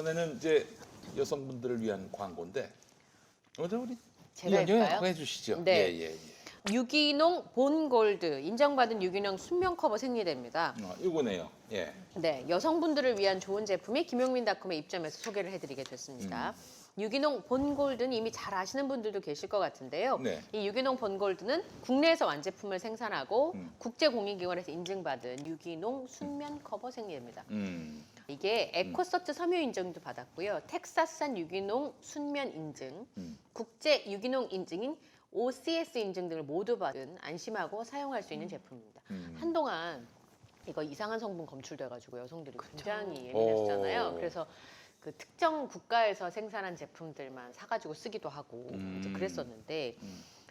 이번에는 이제 여성분들을 위한 광고인데 먼저 우리 제가 이현경 할까요? 해주시죠. 네. 예. 유기농 본골드 인정받은 유기농 순면 커버 생리대입니다. 이거네요. 예. 네, 여성분들을 위한 좋은 제품이 김용민닷컴에 입점해서 소개를 해드리게 됐습니다. 유기농 본골드는 이미 잘 아시는 분들도 계실 것 같은데요. 네. 이 유기농 본골드는 국내에서 완제품을 생산하고 국제공인기관에서 인증받은 유기농 순면 커버 생리대입니다. 이게 에코서트 섬유 인증도 받았고요. 텍사스산 유기농 순면 인증, 국제 유기농 인증인 OCS 인증 등을 모두 받은 안심하고 사용할 수 있는 제품입니다. 한동안 이거 이상한 성분 검출돼가지고 여성들이 굉장히 예민했잖아요. 그래서 그 특정 국가에서 생산한 제품들만 사가지고 쓰기도 하고 이제 그랬었는데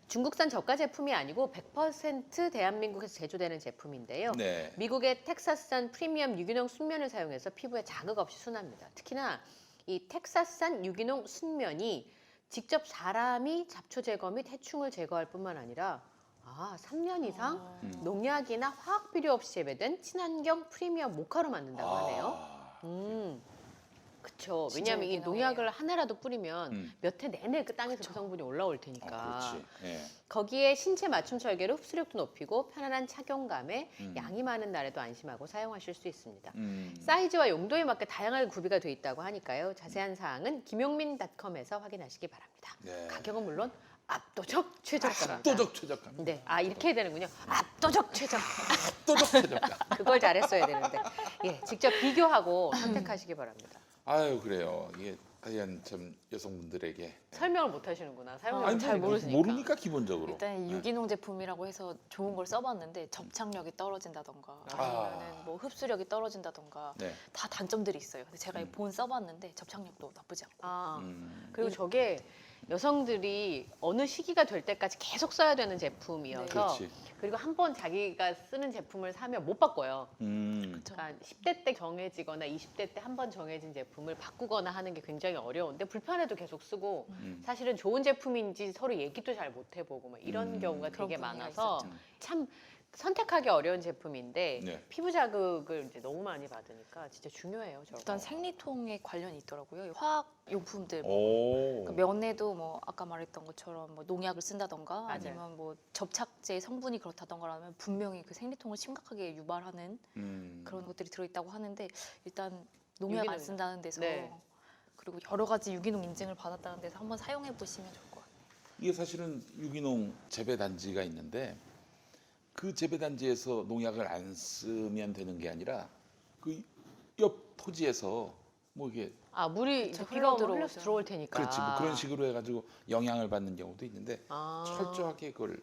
중국산 저가 제품이 아니고 100% 대한민국에서 제조되는 제품인데요. 네. 미국의 텍사스산 프리미엄 유기농 순면을 사용해서 피부에 자극 없이 순합니다. 특히나 이 텍사스산 유기농 순면이 직접 사람이 잡초 제거 및 해충을 제거할 뿐만 아니라 3년 이상 농약이나 화학 비료 없이 재배된 친환경 프리미엄 모카로 만든다고 하네요. 그렇죠. 왜냐하면 이 농약을 한 해라도 뿌리면 몇 해 내내 그 땅에서 그 성분이 올라올 테니까. 그렇지. 예. 거기에 신체 맞춤 설계로 흡수력도 높이고 편안한 착용감에 양이 많은 날에도 안심하고 사용하실 수 있습니다. 사이즈와 용도에 맞게 다양하게 구비가 돼 있다고 하니까요. 자세한 사항은 김용민닷컴에서 확인하시기 바랍니다. 네. 가격은 물론 압도적 최저가입니다. 압도적 최저가. 네, 이렇게 해야 되는군요. 압도적 최저가. 압도적 최저가. 그걸 잘했어야 되는데, 예, 직접 비교하고 선택하시기 바랍니다. 아유 그래요. 이게 과연 참 여성분들에게 설명을 못 하시는구나. 사용을 아니, 잘 모르시니까. 모르니까 기본적으로. 일단 유기농 제품이라고 해서 좋은 걸 써봤는데 접착력이 떨어진다던가 아니면은 뭐 흡수력이 떨어진다던가 네. 다 단점들이 있어요. 근데 제가 이 본 써봤는데 접착력도 나쁘지 않고 그리고 저게 여성들이 어느 시기가 될 때까지 계속 써야 되는 제품이어서 그렇지. 그리고 한 번 자기가 쓰는 제품을 사면 못 바꿔요. 그렇죠. 그러니까 10대 때 정해지거나 20대 때 한 번 정해진 제품을 바꾸거나 하는 게 굉장히 어려운데 불편해도 계속 쓰고 사실은 좋은 제품인지 서로 얘기도 잘 못 해보고 막 이런 경우가 그런 되게 분위기가 많아서 있었죠. 참 선택하기 어려운 제품인데 네. 피부 자극을 이제 너무 많이 받으니까 진짜 중요해요. 저거. 일단 생리통에 관련이 있더라고요. 화학 용품들 오. 그러니까 면에도 뭐 아까 말했던 것처럼 뭐 농약을 쓴다던가 맞아요. 아니면 뭐 접착제 성분이 그렇다던가라면 분명히 그 생리통을 심각하게 유발하는 그런 것들이 들어있다고 하는데 일단 농약 안 유기농이요. 쓴다는 데서 네. 그리고 여러 가지 유기농 인증을 받았다는 데서 한번 사용해 보시면 좋을 것 같아요. 이게 사실은 유기농 재배 단지가 있는데 그 재배 단지에서 농약을 안 쓰면 되는 게 아니라 그 옆 토지에서 뭐 이게 물이 이제 그쵸, 비가 오면 흘러 흘러서 들어오죠. 들어올 테니까. 그렇지 뭐 그런 식으로 해가지고 영향을 받는 경우도 있는데 아. 철저하게 그걸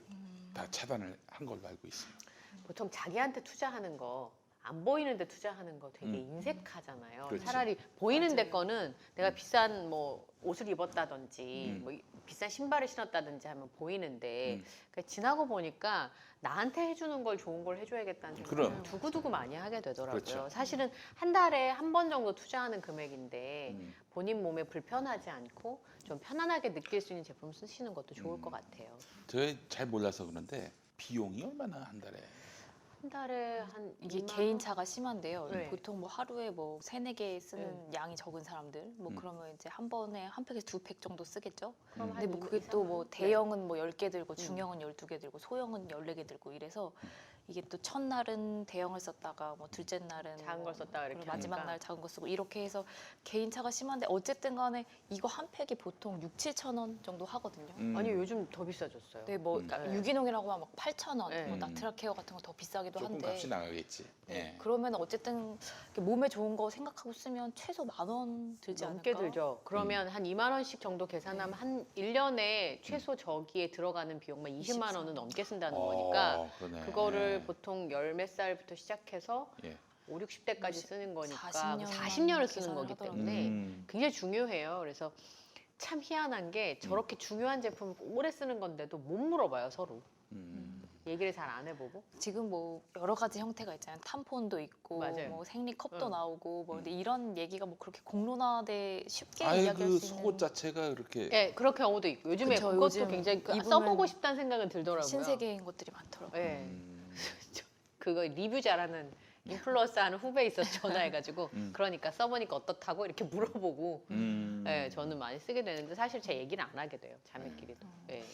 다 차단을 한 걸로 알고 있습니다. 보통 자기한테 투자하는 거 안 보이는데 투자하는 거 되게 인색하잖아요. 그렇지. 차라리 보이는데 맞아요. 거는 내가 비싼 뭐 옷을 입었다든지 뭐 비싼 신발을 신었다든지 하면 보이는데 그러니까 지나고 보니까 나한테 해주는 걸 좋은 걸 해줘야겠다는 생각을 그럼. 두고두고 많이 하게 되더라고요. 그렇죠. 사실은 한 달에 한 번 정도 투자하는 금액인데 본인 몸에 불편하지 않고 좀 편안하게 느낄 수 있는 제품 쓰시는 것도 좋을 것 같아요. 제가 잘 몰라서 그런데 비용이 얼마나 한 달에? 한 달에 한 이게 2만 원? 개인차가 심한데요. 네. 보통 뭐 하루에 뭐 3-4개 쓰는 양이 적은 사람들 뭐 그러면 이제 한 번에 한 팩에서 2팩 정도 쓰겠죠. 그럼 근데 한 뭐 2만 그게 2, 또 3만 뭐 원? 대형은 뭐 10개 들고 중형은 12개 들고 소형은 14개 들고 이래서 이게 또 첫날은 대형을 썼다가 뭐 둘째 날은 작은 뭐 걸 썼다가 이렇게 그리고 마지막 하니까. 날 작은 거 쓰고 이렇게 해서 개인차가 심한데 어쨌든 간에 이거 한 팩이 보통 6-7천 원 정도 하거든요. 아니 요즘 더 비싸졌어요. 네, 뭐 그러니까 네. 유기농이라고 하면 막 8,000원, 네. 뭐 나트라케어 같은 거 더 비싸기도 조금 한데 값이 나가겠지. 예. 그러면 어쨌든 이렇게 몸에 좋은 거 생각하고 쓰면 최소 10,000원 들지 넘게 않을까? 들죠. 그러면 한 2만 원씩 정도 계산하면 한 1년에 최소 저기에 들어가는 비용만 20만 원은 넘게 쓴다는 거니까 그러네. 그거를 보통 열 몇 살부터 시작해서 예. 5, 60대까지 쓰는 거니까 40년 40년을 쓰는 계산을 거기 하더라고요. 때문에 굉장히 중요해요. 그래서 참 희한한 게 저렇게 중요한 제품을 오래 쓰는 건데도 못 물어봐요, 서로. 얘기를 잘 안 해보고. 지금 뭐 여러 가지 형태가 있잖아요. 탐폰도 있고 맞아요. 뭐 생리컵도 응. 나오고 뭐 근데 이런 얘기가 뭐 그렇게 공론화돼 쉽게 아예 이야기할 그 수 있는 속옷 자체가 그렇게 예, 그런 경우도 있고 요즘에 그쵸, 그것도 요즘 굉장히 입으면 써보고 싶다는 생각은 들더라고요. 신세계인 것들이 많더라고요. 예. 그거 리뷰 잘하는 인플루언서 하는 후배 있어서 전화해가지고 그러니까 써보니까 어떻다고 이렇게 물어보고 네, 저는 많이 쓰게 되는데 사실 제 얘기를 안 하게 돼요. 자매끼리도. 네.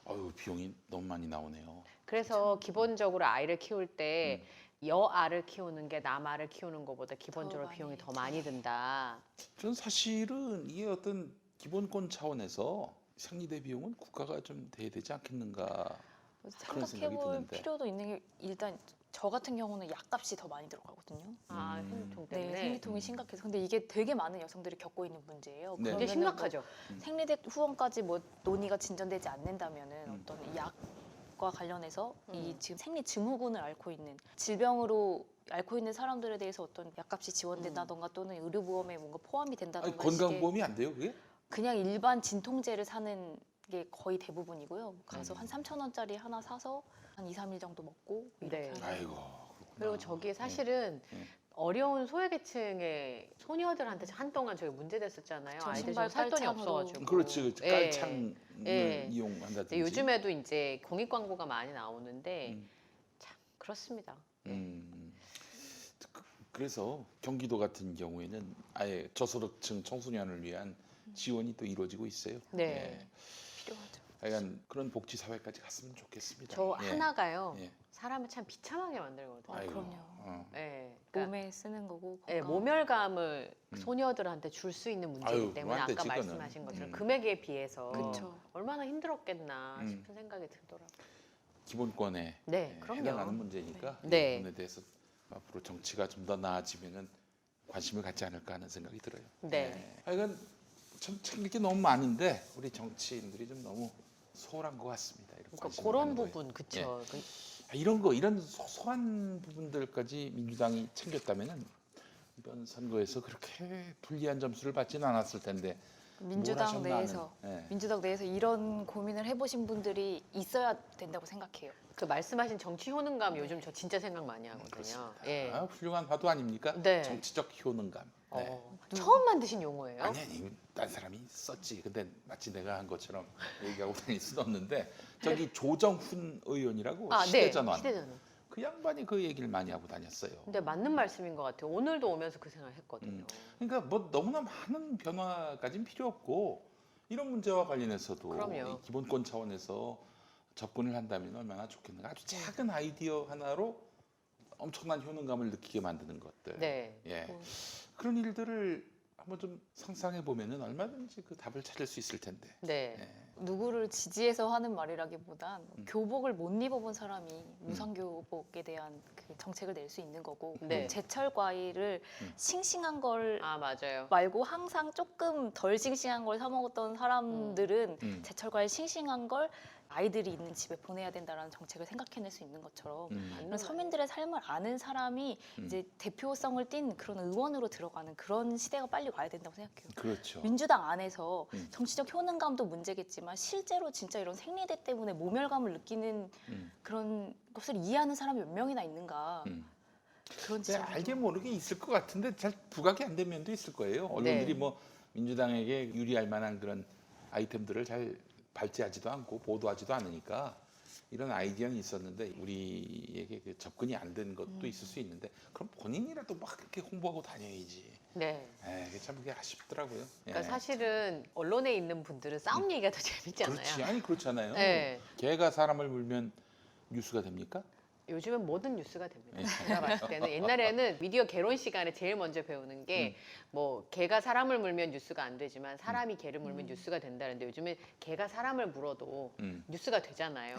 아유, 비용이 너무 많이 나오네요. 그래서 기본적으로 아이를 키울 때 여아를 키우는 게 남아를 키우는 것보다 기본적으로 더 비용이 많이 더 많이 든다. 저는 사실은 이게 어떤 기본권 차원에서 생리대 비용은 국가가 좀 돼야 되지 않겠는가 그런 생각이 생각해볼 드는데. 필요도 있는 게 일단 저 같은 경우는 약값이 더 많이 들어가거든요. 아, 생리통 때문에. 네, 생리통이 심각해서. 근데 이게 되게 많은 여성들이 겪고 있는 문제예요. 네. 이게 그러면은 심각하죠. 뭐 생리대 후원까지 뭐 논의가 진전되지 않는다면은 어떤 약과 관련해서 이 지금 생리 증후군을 앓고 있는 질병으로 앓고 있는 사람들에 대해서 어떤 약값이 지원된다던가 또는 의료보험에 뭔가 포함이 아니, 된다던가 건강보험이 안 돼요, 그게? 그냥 일반 진통제를 사는 게 거의 대부분이고요. 가서 한 3,000원짜리 하나 사서 한 2, 3일 정도 먹고 이렇게 네. 하는 아이고. 그리고 저기 사실은 어려운 소외계층의 소녀들한테 한동안 저기 문제됐었잖아요. 저 아이들 신발 살 돈이 깔창으로. 없어가지고. 그렇지, 예. 깔창을 예. 이용한다든지. 근데 요즘에도 이제 공익 광고가 많이 나오는데 음. 참 그렇습니다. 그래서 경기도 같은 경우에는 아예 저소득층 청소년을 위한 지원이 또 이루어지고 있어요. 네. 필요하죠. 하여간 그런 복지 사회까지 갔으면 좋겠습니다. 저 예. 하나가요. 예. 사람을 참 비참하게 만들거든요. 아이고. 그럼요. 예. 그러니까 몸에 쓰는 거고 예, 건강. 모멸감을 소녀들한테 줄 수 있는 문제이기 아유, 때문에 그럼 안 아까 되지, 그거는. 말씀하신 것처럼 음. 금액에 비해서 그쵸. 얼마나 힘들었겠나 싶은 생각이 들더라고요. 기본권에 네, 예, 그럼요. 해당하는 문제니까 네. 이 부분에 대해서 앞으로 정치가 좀 더 나아지면은 관심을 갖지 않을까 하는 생각이 들어요. 네. 예. 하여간 참 챙길 게 너무 많은데 우리 정치인들이 좀 너무 소홀한 것 같습니다. 이런 그러니까 관심을 그런 갖는 거에. 부분 그쵸. 그 이런 소소한 부분들까지 민주당이 챙겼다면은 이번 선거에서 그렇게 불리한 점수를 받지는 않았을 텐데 민주당 뭘 하셨나 내에서 하는, 예. 민주당 내에서 이런 고민을 해보신 분들이 있어야 된다고 생각해요. 그 말씀하신 정치 효능감 요즘 저 진짜 생각 많이 하거든요. 그렇습니다. 예. 아, 훌륭한 화두 아닙니까? 네. 정치적 효능감. 네. 처음 만드신 용어예요? 아니, 딴 사람이 썼지. 근데 마치 내가 한 것처럼 얘기하고 다닐 수는 없는데 저기 조정훈 의원이라고 아, 시대전환. 네. 시대전환. 그 양반이 그 얘기를 많이 하고 다녔어요. 근데 맞는 말씀인 것 같아요. 오늘도 오면서 그 생각을 했거든요. 그러니까 뭐 너무나 많은 변화까지는 필요 없고 이런 문제와 관련해서도 그럼요. 이 기본권 차원에서 접근을 한다면 얼마나 좋겠는가. 아주 작은 아이디어 하나로 엄청난 효능감을 느끼게 만드는 것들. 네. 예. 그런 일들을 한번 좀 상상해 보면은 얼마든지 그 답을 찾을 수 있을 텐데. 네. 예. 누구를 지지해서 하는 말이라기보단 교복을 못 입어본 사람이 무상교복에 대한 그 정책을 낼 수 있는 거고 네. 제철 과일을 싱싱한 걸 아, 맞아요. 말고 항상 조금 덜 싱싱한 걸 사 먹었던 사람들은 제철 과일 싱싱한 걸 아이들이 있는 집에 보내야 된다라는 정책을 생각해낼 수 있는 것처럼 이런 서민들의 삶을 아는 사람이 이제 대표성을 띈 그런 의원으로 들어가는 그런 시대가 빨리 와야 된다고 생각해요. 그렇죠. 민주당 안에서 정치적 효능감도 문제겠지만 실제로 진짜 이런 생리대 때문에 모멸감을 느끼는 그런 것을 이해하는 사람이 몇 명이나 있는가 그런 근데 지점 알게 모르게 있을 것 같은데 잘 부각이 안 된 면도 있을 거예요. 언론들이 네. 뭐 민주당에게 유리할 만한 그런 아이템들을 잘 발제하지도 않고 보도하지도 않으니까 이런 아이디어는 있었는데 우리에게 그 접근이 안 된 것도 있을 수 있는데 그럼 본인이라도 막 그렇게 홍보하고 다녀야지. 네. 그게 참 그게 아쉽더라고요. 그러니까 예. 사실은 언론에 있는 분들은 싸움 얘기가 더 재밌잖아요. 그렇지. 아니 그렇잖아요. 네. 개가 사람을 물면 뉴스가 됩니까? 요즘은 모든 뉴스가 됩니다. 제가 봤을 때는 옛날에는 미디어 개론 시간에 제일 먼저 배우는 게 뭐 개가 사람을 물면 뉴스가 안 되지만 사람이 개를 물면 뉴스가 된다는데 요즘은 개가 사람을 물어도 뉴스가 되잖아요.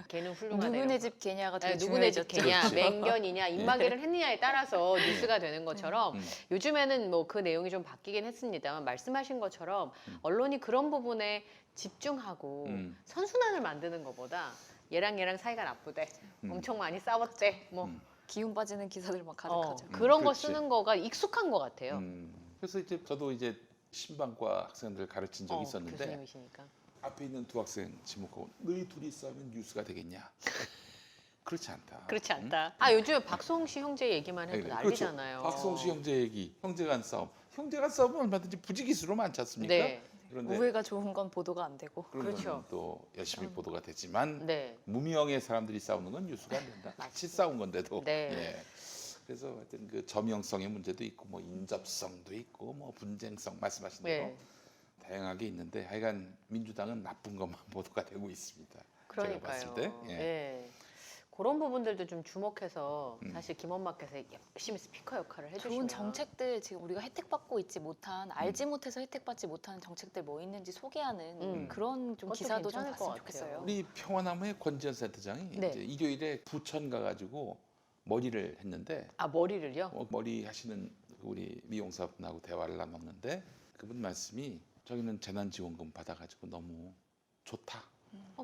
개는 훌륭하다. 누구네 이런 집 개냐가 거. 되게 누구네 집 중요해졌죠. 개냐, 그렇죠. 맹견이냐, 입마개를 했느냐에 따라서 뉴스가 되는 것처럼 요즘에는 뭐 그 내용이 좀 바뀌긴 했습니다만 말씀하신 것처럼 언론이 그런 부분에 집중하고 선순환을 만드는 것보다 얘랑 사이가 나쁘대, 엄청 많이 싸웠대, 뭐 기운 빠지는 기사들만 가득하죠. 그런 거 그렇지. 쓰는 거가 익숙한 것 같아요. 그래서 이제 저도 이제 신방과 학생들 가르친 적이 있었는데 교수님이시니까. 앞에 있는 두 학생 지목하고 너희 둘이 싸우면 뉴스가 되겠냐? 그렇지 않다. 그렇지 않다. 아 요즘에 박수홍 씨 형제 얘기만 해도 그렇죠. 난리잖아요. 박수홍 씨 형제 얘기, 형제 간 싸움. 형제 간 싸움은 얼마든지 부지기수로 많지 않습니까? 네. 그런데 우애가 좋은 건 보도가 안 되고 그런 그렇죠. 거는 또 열심히 보도가 되지만 네. 무명의 사람들이 싸우는 건 뉴스가 안 된다. 같이 싸운 건데도. 네. 예. 그래서 하여튼 그 점용성의 문제도 있고 뭐 인접성도 있고 뭐 분쟁성 말씀하신 대로 네. 다양하게 있는데 하여간 민주당은 나쁜 것만 보도가 되고 있습니다. 제가 봤을 그러니까요. 때. 예. 예. 그런 부분들도 좀 주목해서 사실 김원마께서 열심히 스피커 역할을 해주시면 좋은 정책들 지금 우리가 혜택받고 있지 못한 알지 못해서 혜택받지 못하는 정책들 뭐 있는지 소개하는 그런 좀 그것도 기사도 좀 괜찮을 것 봤으면 같아요. 좋겠어요. 우리 평화나무의 권지현 센터장이 네. 이제 일요일에 부천 가가지고 머리를 했는데 아 머리를요? 머리 하시는 우리 미용사분하고 대화를 나눴는데 그분 말씀이 저기는 재난지원금 받아가지고 너무 좋다.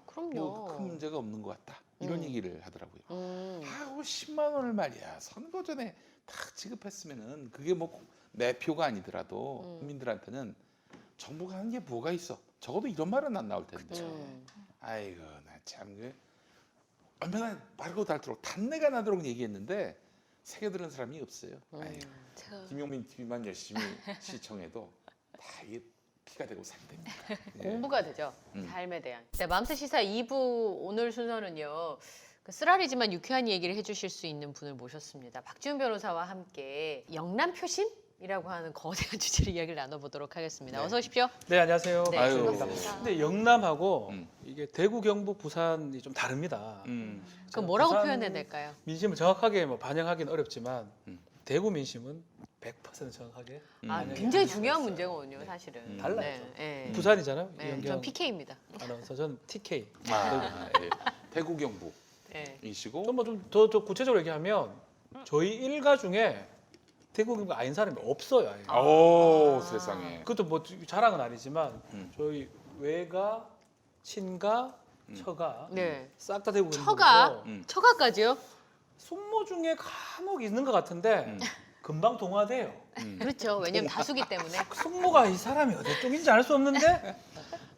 그럼요. 뭐 큰 문제가 없는 것 같다. 이런 얘기를 하더라고요. 아우 10만 원을 말이야 선거 전에 다 지급했으면은 그게 뭐 매표가 아니더라도 국민들한테는 정부가 하는 게 뭐가 있어. 적어도 이런 말은 안 나올 텐데. 아이고 나 참 그 얼마나 빠르고 닳도록 단내가 나도록 얘기했는데 새겨들은 사람이 없어요. 아이고 제가 김용민 TV만 열심히 시청해도 다 이게 피가 되고 살이 됩니다. 예. 공부가 되죠. 삶에 대한. 네, 맘스 시사 2부 오늘 순서는요. 그 쓰라리지만 유쾌한 얘기를 해주실 수 있는 분을 모셨습니다. 박지훈 변호사와 함께 영남 표심이라고 하는 거대한 주제로 이야기를 나눠보도록 하겠습니다. 네. 어서 오십시오. 네, 안녕하세요. 네, 아유. 반갑습니다. 근데 영남하고 음. 이게 대구, 경북, 부산이 좀 다릅니다. 그럼 뭐라고 부산 표현해야 될까요? 민심을 정확하게 뭐 반영하기는 어렵지만 음. 대구 민심은 100% 정확하게 아, 반영이 굉장히 되고 중요한 있어요. 문제거든요, 사실은. 달라요. 네, 네. 부산이잖아요. 네, 이현경 전 PK입니다. 아나운서, 전 TK. 예. 대구 경북이시고 네. 뭐좀더 구체적으로 얘기하면 저희 일가 중에 대구, 경북 아닌 사람이 없어요. 아예. 오 세상에. 그것도 뭐 자랑은 아니지만 음. 저희 외가, 친가, 처가 네. 싹 다 대구, 처가, 경북이고 음. 처가까지요? 숙모 중에 간혹 있는 것 같은데 금방 동화돼요. 그렇죠. 왜냐면 다수기 때문에. 숙모가 이 사람이 어디 쪽인지 알 수 없는데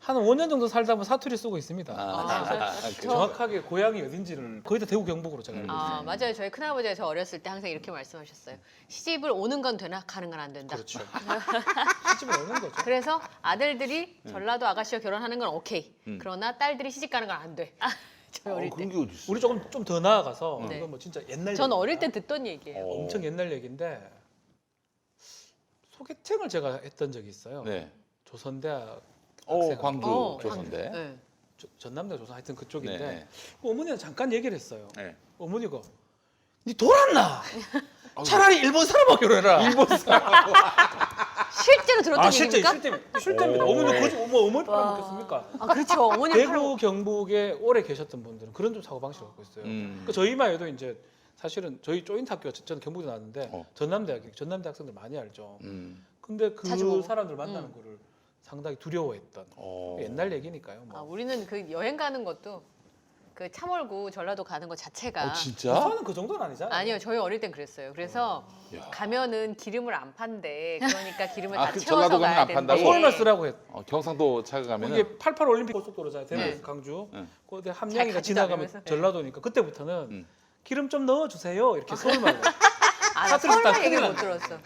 한 5년 정도 살다 보면 사투리 쓰고 있습니다. 그래요? 정확하게 고향이 어딘지를 거의 다 대구 경북으로 제가 알고 있어요. 아, 맞아요. 저희 큰아버지가 저 어렸을 때 항상 이렇게 말씀하셨어요. 시집을 오는 건 되나 가는 건 안 된다. 그렇죠. 시집을 오는 거죠. 그래서 아들들이 전라도 아가씨와 결혼하는 건 오케이. 음. 그러나 딸들이 시집 가는 건 안 돼. 저희 어릴 때. 그런 게 어디 있어? 우리 조금 좀 더 나아가서 네. 이건 뭐 진짜 옛날 전 얘기입니다. 어릴 때 듣던 얘기예요. 엄청 옛날 얘기인데 소개팅을 제가 했던 적이 있어요. 네. 조선대학 오 학생. 광주 조선대. 네. 전남대 조선 하여튼 그쪽인데 네. 그 어머니가 잠깐 얘기를 했어요. 네. 어머니가 니 돌았나? 차라리 일본 사람하고 결혼해라. 일본 사람. 실제로 들었던 실제 얘기입니까? 실제입니다. 오. 어머니 거짓 어머니 와. 팔아먹겠습니까? 아, 그렇죠. 어머니 대구 경북에 오래 계셨던 분들은 그런 좀 사고 방식을 갖고 있어요. 그 저희 마에도 이제 사실은 저희 조인트 학교가 저는 경북에 나왔는데 전남대 학생들 많이 알죠. 근데 그 자주 보고. 사람들 만나는 거를 상당히 두려워했던 옛날 얘기니까요. 뭐. 아, 우리는 그 여행 가는 것도 그 참월구 전라도 가는 것 자체가 진짜? 부산은 그 정도는 아니잖아요. 아니요. 저희 어릴 땐 그랬어요. 그래서 야. 가면은 기름을 안 판대. 그러니까 기름을 다 그 채워서 전라도 가면 가야 안 판다고? 되는데. 서울말 쓰라고 했. 경상도 차가 가면은 이게 88 올림픽 고속도로잖아요. 대구에서 네. 강주. 네. 그때 함양이가 가지도 지나가면 않으면서. 전라도니까 그때부터는 음. 기름 좀 넣어주세요. 이렇게 서울말로. 아, 나 사투리 서울말 딱 얘기 못 큰일 들었어.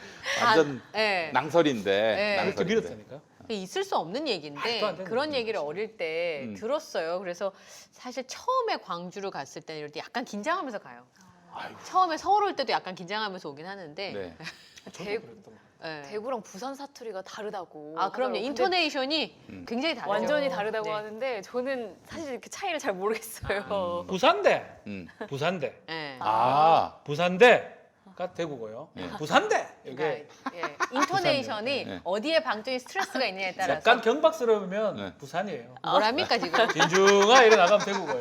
완전 네. 낭설인데. 네. 이렇게 낭설인데. 밀었다니까. 있을 수 없는 얘기인데 말도 안 되는 그런 얘기죠. 얘기를 어릴 때 들었어요. 그래서 사실 처음에 광주를 갔을 때는 이럴 때 약간 긴장하면서 가요. 아이고. 처음에 서울 올 때도 약간 긴장하면서 오긴 하는데. 네. 저도 대구- 그랬던 것 네. 대구랑 부산 사투리가 다르다고. 아, 그럼요. 하더라고요. 근데 인토네이션이 굉장히 다르죠. 완전히 다르다고 네. 하는데 저는 사실 그 차이를 잘 모르겠어요. 부산대. 음. 부산대. 네. 부산대가 대구고요. 네. 부산대. 이게 그러니까 예, 인토네이션이 네. 어디에 방점이 스트레스가 있느냐에 따라서 약간 경박스러우면 네. 부산이에요. 뭐랍니까 지금? 진중아 이래 나가면 대구고요.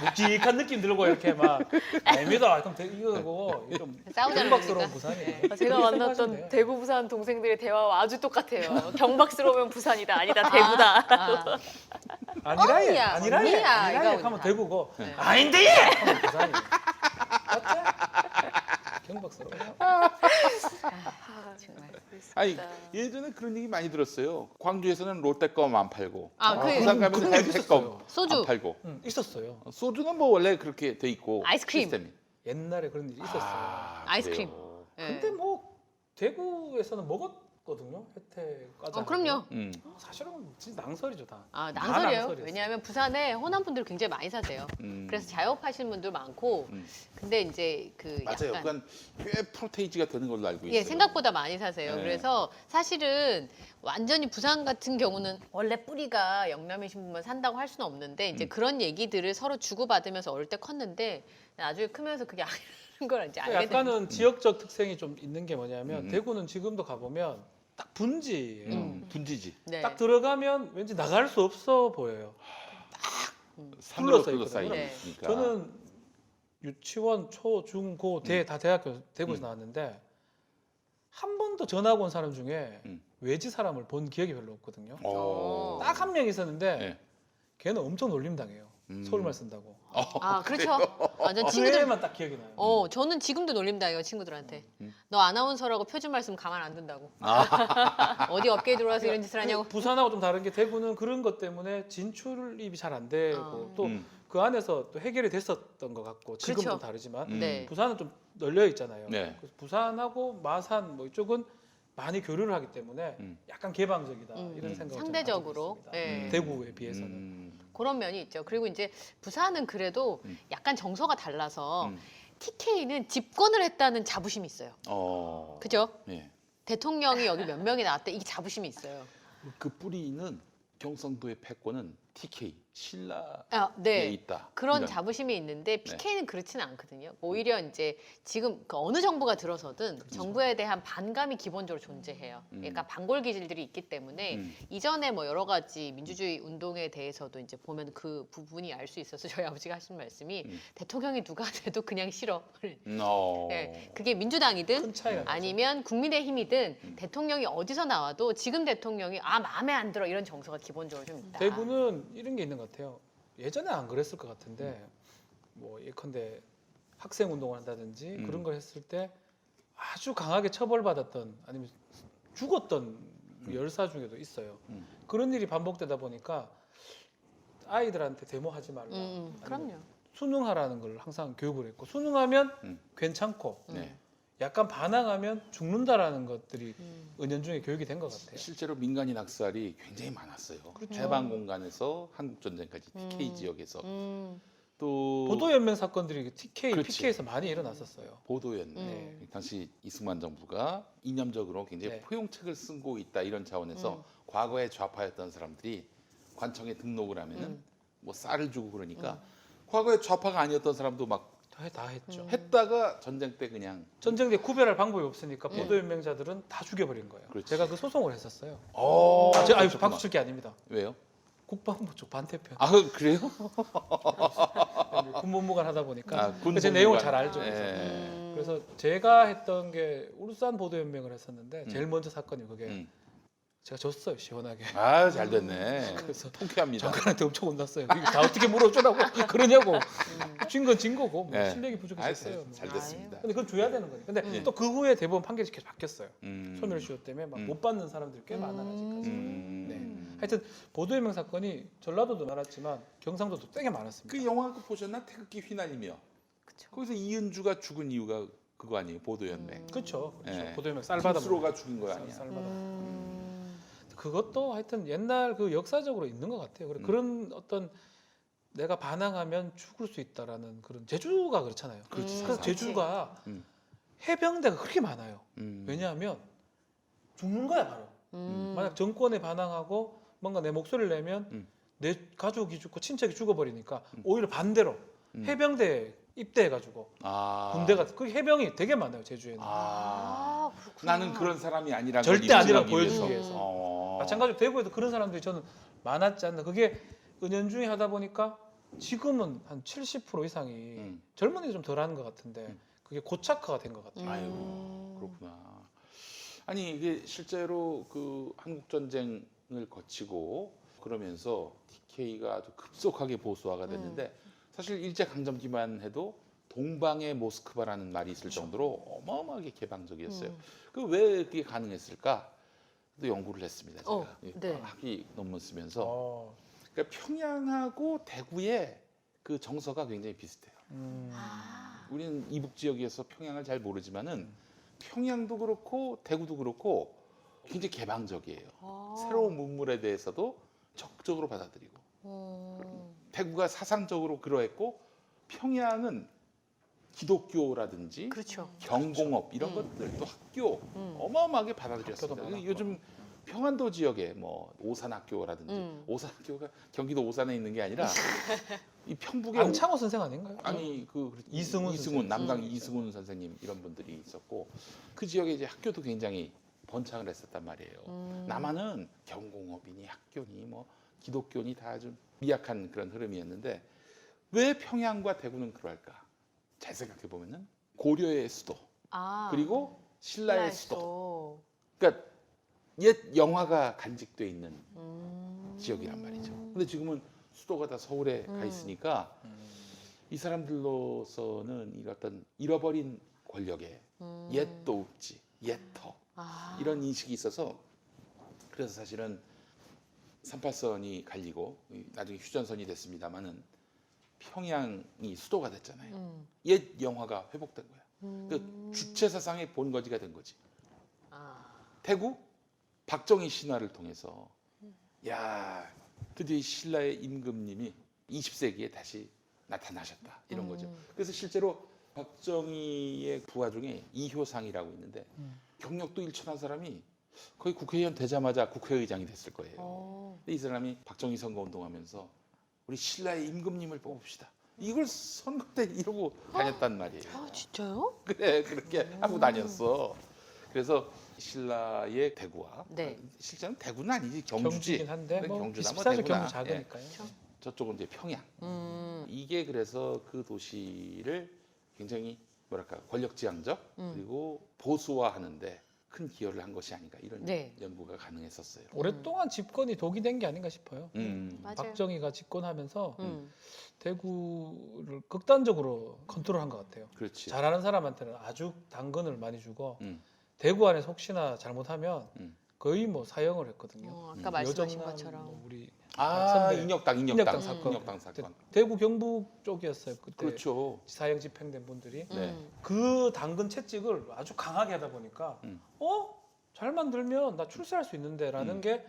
묵직한 느낌 들고 이렇게 막 애미다. 그럼 이거고 좀 싸우자는 경박스러운 겁니까? 부산이에요. 제가 그렇게 만났던 생각하시면 돼요. 대구 부산 동생들의 대화와 아주 똑같아요. 경박스러우면 부산이다. 아니다. 대구다. 아, 아니라 얘. 언니야, 아니라 얘. 언니야, 아니라 얘 이거 하면 다. 대구고 네. 아닌데 얘 하면 부산이에요. 맞죠? 경박스러워요. 정말. 아니 예전에 그런 얘기 많이 들었어요. 광주에서는 롯데껌 안 팔고, 아, 그 부산 가면 그런 게 햇껌 있었어요. 소주. 안 팔고. 있었어요. 소주는 뭐 원래 그렇게 돼 있고 아이스크림. 시스템이. 옛날에 그런 일이 있었어요. 아이스크림. 그래요. 예. 근데 뭐 대구에서는 받았거든요. 혜택까지. 그럼요. 사실은 진짜 낭설이죠 다. 아, 다 낭설이에요. 낭설이었어요. 왜냐하면 부산에 호남 분들 굉장히 많이 사세요. 그래서 자영업하시는 분들 많고, 근데 이제 그 맞아요. 약간 그건 꽤 프로테이지가 되는 걸로 알고 있어요. 예, 생각보다 많이 사세요. 네. 그래서 사실은 완전히 부산 같은 경우는 원래 뿌리가 영남이신 분만 산다고 할 수는 없는데 이제 그런 얘기들을 서로 주고받으면서 어릴 때 컸는데 나중에 크면서 그게 아닌 걸 이제 알게 되는 약간은 지역적 특성이 좀 있는 게 뭐냐면 대구는 지금도 가보면 딱 분지예요. 분지지. 네. 딱 들어가면 왠지 나갈 수 없어 보여요. 산으로 둘러싸여 둘러싸여 있거든요. 있으니까. 저는 유치원, 초, 중, 고, 대 다 대학교 대구에서 나왔는데 한 번도 전학 온 사람 중에 외지 사람을 본 기억이 별로 없거든요. 딱 한 명 있었는데 네. 걔는 엄청 놀림당해요. 서울말 쓴다고. 아, 그렇죠. 완전 그 친구들. 애만 딱 기억이 나요. 저는 지금도 놀림당해요, 친구들한테. 너 아나운서라고 표준말 쓰면 가만 안 둔다고. 어디 업계에 들어와서 이런 짓을 하냐고. 부산하고 좀 다른 게 대구는 그런 것 때문에 진출입이 잘 안 되고 또 그 안에서 또 해결이 됐었던 것 같고 지금도 그렇죠. 다르지만 네. 부산은 좀 널려 있잖아요. 네. 그래서 부산하고 마산 뭐 이쪽은 많이 교류를 하기 때문에 약간 개방적이다 이런 생각을 상대적으로. 좀 가지고 있습니다. 예. 대구에 비해서는. 그런 면이 있죠. 그리고 이제 부산은 그래도 약간 정서가 달라서 TK는 집권을 했다는 자부심이 있어요. 그죠? 네. 대통령이 여기 몇 명이 나왔대. 이게 자부심이 있어요. 그 뿌리는 경상도의 패권은 TK 신라에 네. 있다. 그런 이런. 자부심이 있는데 PK는 그렇지는 않거든요. 오히려 이제 지금 그 어느 정부가 들어서든 정부에 대한 반감이 기본적으로 존재해요. 그러니까 반골 기질들이 있기 때문에 이전에 뭐 여러 가지 민주주의 운동에 대해서도 이제 보면 그 부분이 알 수 있어서 저희 아버지가 하신 말씀이 대통령이 누가 돼도 그냥 싫어. 네, 그게 민주당이든 큰 차이가 나죠. 아니면 국민의힘이든 대통령이 어디서 나와도 지금 대통령이 마음에 안 들어 이런 정서가 기본적으로 좀 있다. 대구는 이런 게 있는 것 같아요. 예전에 안 그랬을 것 같은데 뭐 예컨대 학생 운동을 한다든지 그런 걸 했을 때 아주 강하게 처벌받았던 아니면 죽었던 열사 중에도 있어요. 그런 일이 반복되다 보니까 아이들한테 데모하지 말라. 그럼요. 수능하라는 걸 항상 교육을 했고 수능하면 괜찮고 네. 약간 반항하면 죽는다라는 것들이 은연중에 교육이 된 것 같아요. 실제로 민간인 학살이 굉장히 많았어요. 해방 공간에서 한국 전쟁까지 TK 지역에서 또 보도연맹 사건들이 TK, 그렇지. PK에서 많이 일어났었어요. 보도였네. 당시 이승만 정부가 이념적으로 굉장히 네. 포용책을 쓰고 있다 이런 차원에서 과거에 좌파였던 사람들이 관청에 등록을 하면은 뭐 쌀을 주고 그러니까 과거에 좌파가 아니었던 사람도 막 다 했죠. 했다가 전쟁 때 그냥 전쟁 때 구별할 방법이 없으니까 보도연맹자들은 다 죽여버린 거예요. 그렇지. 제가 그 소송을 했었어요. 제가 아니, 박수 칠 게 아닙니다. 왜요? 국방부 쪽 반대편. 그래요? 군무무관 하다 보니까 군무무관. 제 내용을 잘 알죠. 네. 그래서 제가 했던 게 울산 보도연맹을 했었는데 제일 먼저 사건이 그게 제가 졌어요, 시원하게. 잘 됐네. 그래서 통쾌합니다. 장관한테 엄청 혼났어요. 이거 다 어떻게 물어주라고 그러냐고. 진 건 진 거고 뭐 네. 실력이 부족했어요. 뭐. 잘 됐습니다. 근데 그건 줘야 되는 거예요. 근데 또 그 후에 대법원 판결이 계속 바뀌었어요. 소멸시효 때문에 막 못 받는 사람들이 꽤 많아 아직까지. 네. 하여튼 보도연맹 사건이 전라도도 많았지만 경상도도 되게 많았습니다. 그 영화 그 보셨나? 태극기 휘날리며. 거기서 이은주가 죽은 이유가 그거 아니에요? 보도연맹. 그렇죠. 네. 보도연맹 쌀 받아 김수로가 죽인 거 아니야? 쌀 받아. 그것도 하여튼 옛날 그 역사적으로 있는 것 같아요. 그런 어떤 내가 반항하면 죽을 수 있다라는 그런 제주가 그렇잖아요. 그렇지, 그래서 제주가 음. 해병대가 그렇게 많아요. 음. 왜냐하면 죽는 거야 바로. 만약 정권에 반항하고 뭔가 내 목소리를 내면 내 가족이 죽고 친척이 죽어버리니까 오히려 반대로 해병대에 입대해가지고 군대가 그 해병이 되게 많아요 제주에는. 그렇구나. 나는 그런 사람이 아니라는 절대 걸 아니라고 입증하기 보여주기 위해서. 마찬가지로 대구에도 그런 사람들이 저는 많았지 않나. 그게 은연중에 하다 보니까 지금은 한 70% 이상이 젊은이들 좀 덜하는 것 같은데 그게 고착화가 된 것 같아요. 아이고 그렇구나. 아니 이게 실제로 그 한국 전쟁을 거치고 그러면서 TK가 아주 급속하게 보수화가 됐는데 사실 일제 강점기만 해도 동방의 모스크바라는 말이 있을 정도로 어마어마하게 개방적이었어요. 그 왜 그게 가능했을까? 또 연구를 했습니다. 제가 네. 학위 논문 쓰면서 그러니까 평양하고 대구의 그 정서가 굉장히 비슷해요. 우리는 이북 지역에서 평양을 잘 모르지만은 평양도 그렇고 대구도 그렇고 굉장히 개방적이에요. 아. 새로운 문물에 대해서도 적극적으로 받아들이고 대구가 사상적으로 그러했고 평양은 기독교라든지 그렇죠. 경공업 이런 것들 또 학교 어마어마하게 받아들였습니다. 학교도 많았고. 요즘 평안도 지역에 뭐 오산학교라든지 오산학교가 경기도 오산에 있는 게 아니라 이 평북에 안창호 선생 아닌가요? 아니 이승훈 선생님. 남강 이승훈 선생님 이런 분들이 있었고 그 지역에 이제 학교도 굉장히 번창을 했었단 말이에요. 남한은 경공업이니 학교니 뭐 기독교니 다 좀 미약한 그런 흐름이었는데 왜 평양과 대구는 그럴까? 잘 생각해 보면은 고려의 수도 아. 그리고 신라의 수도. 수도. 그러니까 옛 영화가 간직돼 있는 지역이란 말이죠. 근데 지금은 수도가 다 서울에 가 있으니까 이 사람들로서는 이 어떤 잃어버린 권력의 옛도 없지, 옛터 아. 이런 인식이 있어서 그래서 사실은 38선이 갈리고 나중에 휴전선이 됐습니다만은 평양이 수도가 됐잖아요. 옛 영화가 회복된 거야. 그 주체 사상의 본거지가 된 거지. 아. 태국 박정희 신화를 통해서 야 드디어 이 신라의 임금님이 20세기에 다시 나타나셨다 이런 거죠. 그래서 실제로 박정희의 부하 중에 이효상이라고 있는데 경력도 일천한 사람이 거의 국회의원 되자마자 국회의장이 됐을 거예요. 근데 이 사람이 박정희 선거 운동하면서 우리 신라의 임금님을 뽑읍시다. 이걸 선거 때 이러고 다녔단 말이에요. 아, 진짜요? 그래 그렇게 하고 다녔어. 그래서 신라의 대구와 네. 실제는 대구는 아니지 경주지. 경주긴 한데 뭐 경주나 뭐 비슷하죠. 대구나. 경주 작으니까요. 저쪽은 이제 평양. 이게 그래서 그 도시를 굉장히 뭐랄까 권력지향적 그리고 보수화하는데 큰 기여를 한 것이 아닌가 이런 네. 연구가 가능했었어요. 오랫동안 집권이 독이 된 게 아닌가 싶어요. 맞아요. 박정희가 집권하면서 음. 대구를 극단적으로 컨트롤한 것 같아요. 그렇지. 잘하는 사람한테는 아주 당근을 많이 주고 음. 대구 안에서 혹시나 잘못하면 음. 거의 뭐 사형을 했거든요. 아까 말씀하신 여정남 것처럼. 뭐 우리 아 선배. 인혁당 사건. 인혁당 사건. 대구 경북 쪽이었어요. 그때 그렇죠. 사형 집행된 분들이 네. 그 당근 채찍을 아주 강하게 하다 보니까 잘 만들면 나 출세할 수 있는데라는 게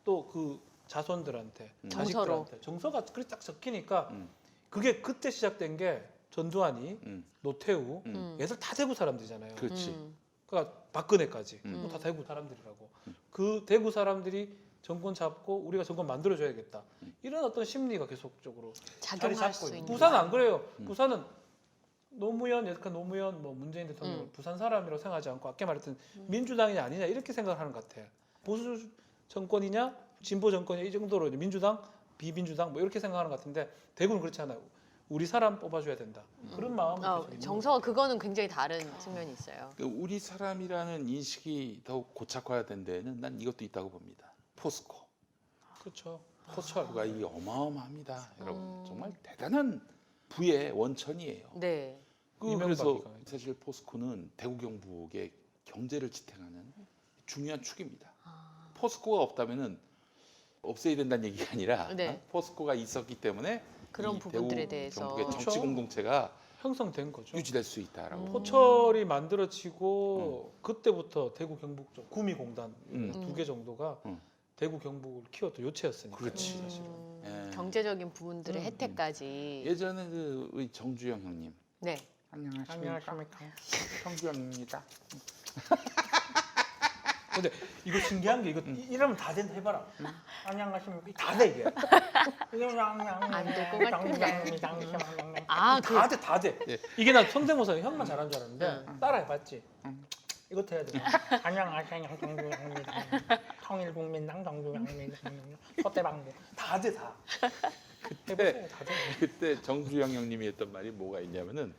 또 그 자손들한테 정서로. 자식들한테 정서가 그렇게 딱 적히니까 음. 그게 그때 시작된 게 전두환이 음. 노태우 음. 얘들 다 대구 사람들이잖아요. 그렇지. 그러니까 박근혜까지 음. 다 대구 사람들이라고. 그 대구 사람들이 정권 잡고 우리가 정권 만들어줘야겠다. 이런 어떤 심리가 계속적으로 자리 작용할 잡고 수 있는. 있는. 부산은 안 그래요. 부산은 노무현, 여태껏 노무현, 뭐 문재인 대통령을 부산 사람이라고 생각하지 않고 아까 말했던 민주당이냐 아니냐 이렇게 생각하는 것 같아요. 보수 정권이냐 진보 정권이냐 이 정도로 이제 민주당, 비민주당 뭐 이렇게 생각하는 것 같은데 대구는 그렇지 않아요. 우리 사람 뽑아줘야 된다. 그런 마음이 계속 있는 정서가 그거는 굉장히 다른 측면이 있어요. 그 우리 사람이라는 인식이 더욱 고착화된 데에는 난 이것도 있다고 봅니다. 포스코. 거죠. 그렇죠. 포스코가 이게 어마어마합니다, 여러분. 정말 대단한 부의 원천이에요. 네. 그래서 이명박이가. 사실 포스코는 대구 경북의 경제를 지탱하는 중요한 축입니다. 포스코가 없다면은 없애야 된다는 얘기가 아니라 네. 포스코가 있었기 때문에 그런 이 부분들에 대구 대해서. 경북의 정치 그렇죠. 공동체가 형성된 거죠. 유지될 수 있다라고. 포철이 만들어지고 그때부터 대구 경북 쪽 구미공단 두 개 정도가 대구 경북을 키웠던 요체였으니까. 그렇지. 사실은. 예. 경제적인 부분들의 혜택까지. 예전에 그 우리 정주영 형님. 네. 안녕하십니까. 정주영입니다. 근데 이거 신기한 게 이거 이러면 다 된다 해봐라. 안녕하십니까. 다 돼 이게. 안될것 같은데. 아, 그 다 돼, 다 돼. 예. 이게 난 성대모사 형만 잘하는 줄 알았는데 따라해봤지. 이것도 해야 돼. 안녕하세요, 정주영입니다. 통일국민당 정주영입니다. 소대방대 다 돼, 다. 해보세요, 다 돼. 그때 정주영 형님이 했던 말이 뭐가 있냐면은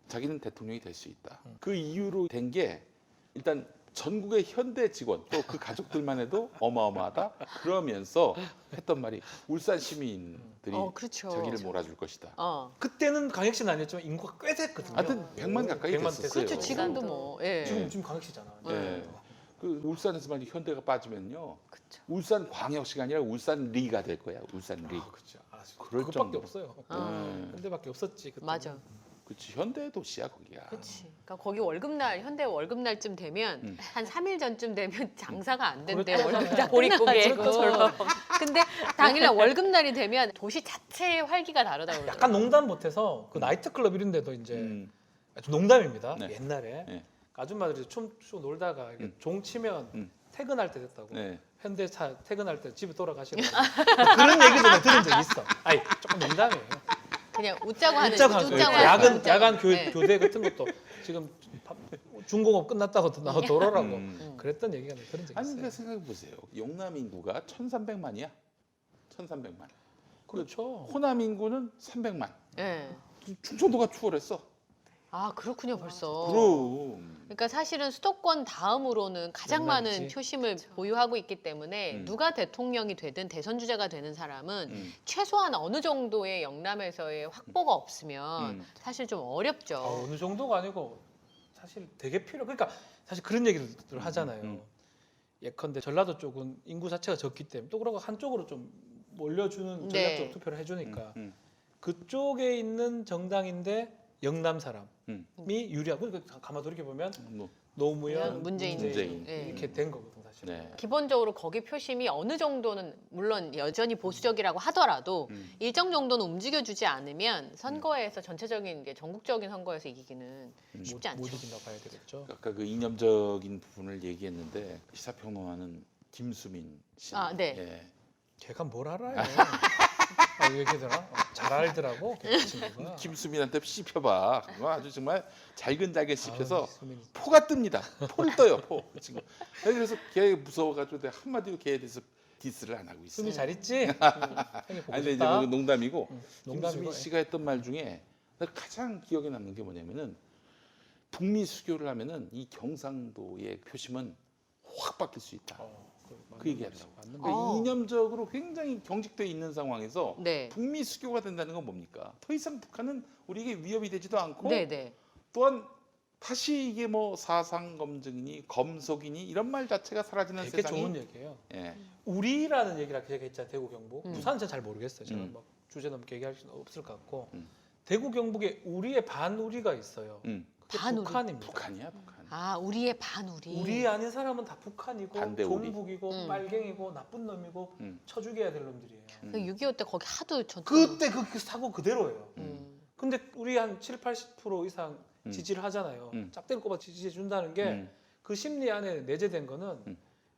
자기는 대통령이 될 수 있다. 그 이유로 된 게 일단 전국의 현대 직원 또 그 가족들만 해도 어마어마하다. 그러면서 했던 말이 울산 시민들이 그렇죠. 자기를 몰아줄 것이다. 그때는 강역시는 아니었지만 인구가 꽤 됐거든요. 하여튼 100만 가까이 100만 됐었어요. 그렇죠. 지금도 뭐. 예. 지금 강역시잖아. 예. 그 울산에서만 현대가 빠지면요. 그쵸. 울산 광역시가 아니라 울산리가 될 거야. 울산리. 그렇죠. 그럴 그것밖에 정도. 없어요. 음. 현대밖에 없었지. 그때. 맞아. 그렇지 현대 도시야 거기가. 그렇지. 그러니까 거기 월급날 현대 월급날쯤 되면 한 3일 전쯤 되면 장사가 안 된대. 그렇죠. 월급이 다 보릿고개 끝나가지고. 근데 당일날 월급날이 되면 도시 자체의 활기가 다르다고 그러더라고요. 약간 농담 못해서 그 나이트클럽 이런 데도 이제 음. 좀 농담입니다. 네. 옛날에 네. 아줌마들이 춤추고 놀다가 이렇게 종 치면 퇴근할 때 됐다고. 네. 현대차 퇴근할 때 집에 돌아가시라고 그런 얘기 좀 들은 적이 있어. 아니 조금 농담이에요. 그냥 웃자고 하는 웃자고 거지, 하는 웃자고 거예요. 하는 거지. 야간 네. 교대 같은 것도 지금 중공업 끝났다고 나와 돌아라고 음. 그랬던 얘기가 들은 적이 아니 있어요. 그러니까 생각해 보세요. 용남 인구가 1,300만이야. 1,300만. 그렇죠. 호남 인구는 300만. 네. 충청도가 추월했어. 아 그렇군요 벌써. 그럼. 그러니까 사실은 수도권 다음으로는 가장 많은 영남이지. 표심을 보유하고 있기 때문에 음. 누가 대통령이 되든 대선 주자가 되는 사람은 음. 최소한 어느 정도의 영남에서의 확보가 없으면 음. 사실 좀 어렵죠. 어느 정도가 아니고 사실 되게 그러니까 사실 그런 얘기를 하잖아요. 음. 예컨대 전라도 쪽은 인구 자체가 적기 때문에 또 그러고 한쪽으로 좀 몰려주는 네. 전략적 투표를 해주니까 음. 그쪽에 있는 정당인데 영남 사람이 음. 유리하고 그러니까 가만 돌이켜 보면 뭐, 노무현, 문재인. 문재인. 이렇게 된 거거든 사실. 네. 기본적으로 거기 표심이 어느 정도는 물론 여전히 보수적이라고 하더라도 일정 정도는 움직여주지 않으면 선거에서 전체적인 게 전국적인 선거에서 이기기는 쉽지 않죠. 못 이긴다고 봐야 되겠죠. 아까 그 이념적인 부분을 얘기했는데 시사평론가는 김수민 씨. 아, 네. 예. 걔가 뭘 알아요? 아, 얘기더라. 잘 알더라고. 걔 친구가. 김수민한테 씹혀봐. 그거 아주 정말 잘근잘근 씹혀서 아우, 수민이. 포가 뜹니다. 포를 떠요. 포. 그 친구. 그래서 걔 무서워가지고 내가 한마디로 걔에 대해서 디스를 안 하고 있어. 수미 잘 있지? 형이 보고 아니 근데 이제 싶다. 뭐 농담이고 농담이고. 김수민 씨가 했던 말 중에 내가 가장 기억에 남는 게 뭐냐면은 북미 수교를 하면은 이 경상도의 표심은 확 바뀔 수 있다. 그 얘기하더라고. 맞는 그러니까 어. 이념적으로 굉장히 경직돼 있는 상황에서 네. 북미 수교가 된다는 건 뭡니까? 더 이상 북한은 우리에게 위협이 되지도 않고 네네. 또한 다시 이게 뭐 사상 검증이니 검속이니 이런 말 자체가 사라지는 되게 세상이 좋은 얘기예요. 예. 우리라는 얘기를 아까 했잖아요. 대구 경북. 음. 부산은 잘 모르겠어요. 제가 음. 막 주제 넘게 얘기할 수는 없을 것 같고 음. 대구 경북에 우리의 반우리가 있어요. 그게 반우리. 북한입니다. 북한이야 북한. 아 우리의 반우리. 우리 아닌 사람은 다 북한이고 반대 우리. 종북이고 음. 빨갱이고 나쁜 놈이고 음. 쳐 죽여야 될 놈들이에요. 6.25 때 거기 하도 전. 그때 그 사고 그대로예요. 음. 근데 우리 한 7, 80% 이상 음. 지지를 하잖아요. 음. 짝대를 꼽아 지지해 준다는 게 그 심리 안에 내재된 거는 음.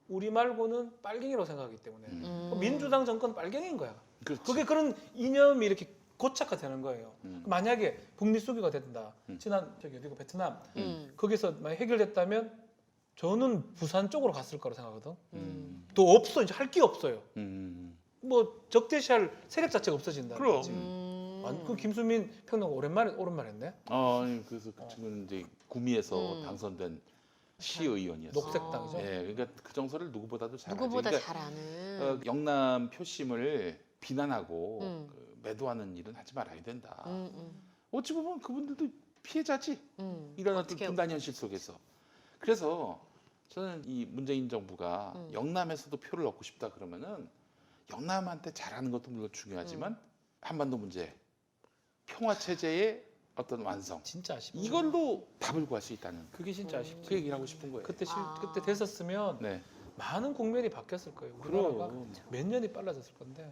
우리 말고는 빨갱이라고 생각하기 때문에 음. 민주당 정권 빨갱이인 거야. 그렇지. 그게 그런 이념이 이렇게 고착화되는 거예요. 음. 만약에 북미 수교가 된다. 음. 지난 저기 어디고 베트남 음. 거기서 만약 해결됐다면 저는 부산 쪽으로 갔을 거라 생각하거든. 또 없어 이제 할 게 없어요. 뭐 적대시할 세력 자체가 없어진다. 그럼. 그 김수민 평론가 오랜만에 했네. 그래서 그 친구는 이제 구미에서 당선된 시의원이었어. 녹색당이죠. 예, 그러니까 그 정서를 누구보다도 잘 누구보다 알지. 잘 아는. 영남 표심을 비난하고 음. 매도하는 일은 하지 말아야 된다. 음. 어찌 보면 그분들도 피해자지. 이런 어떤 어떻게 분단 현실 속에서. 그래서 저는 이 문재인 정부가 영남에서도 표를 얻고 싶다 그러면은 영남한테 잘하는 것도 물론 중요하지만 한반도 문제, 평화 체제의 어떤 완성 진짜 아쉽다. 이걸로 답을 구할 수 있다는 그게 진짜 아쉽지. 그 얘기를 하고 싶은 거예요. 그때 됐었으면 네, 많은 국면이 바뀌었을 거예요. 우리나라가 그럼. 몇 년이 빨라졌을 건데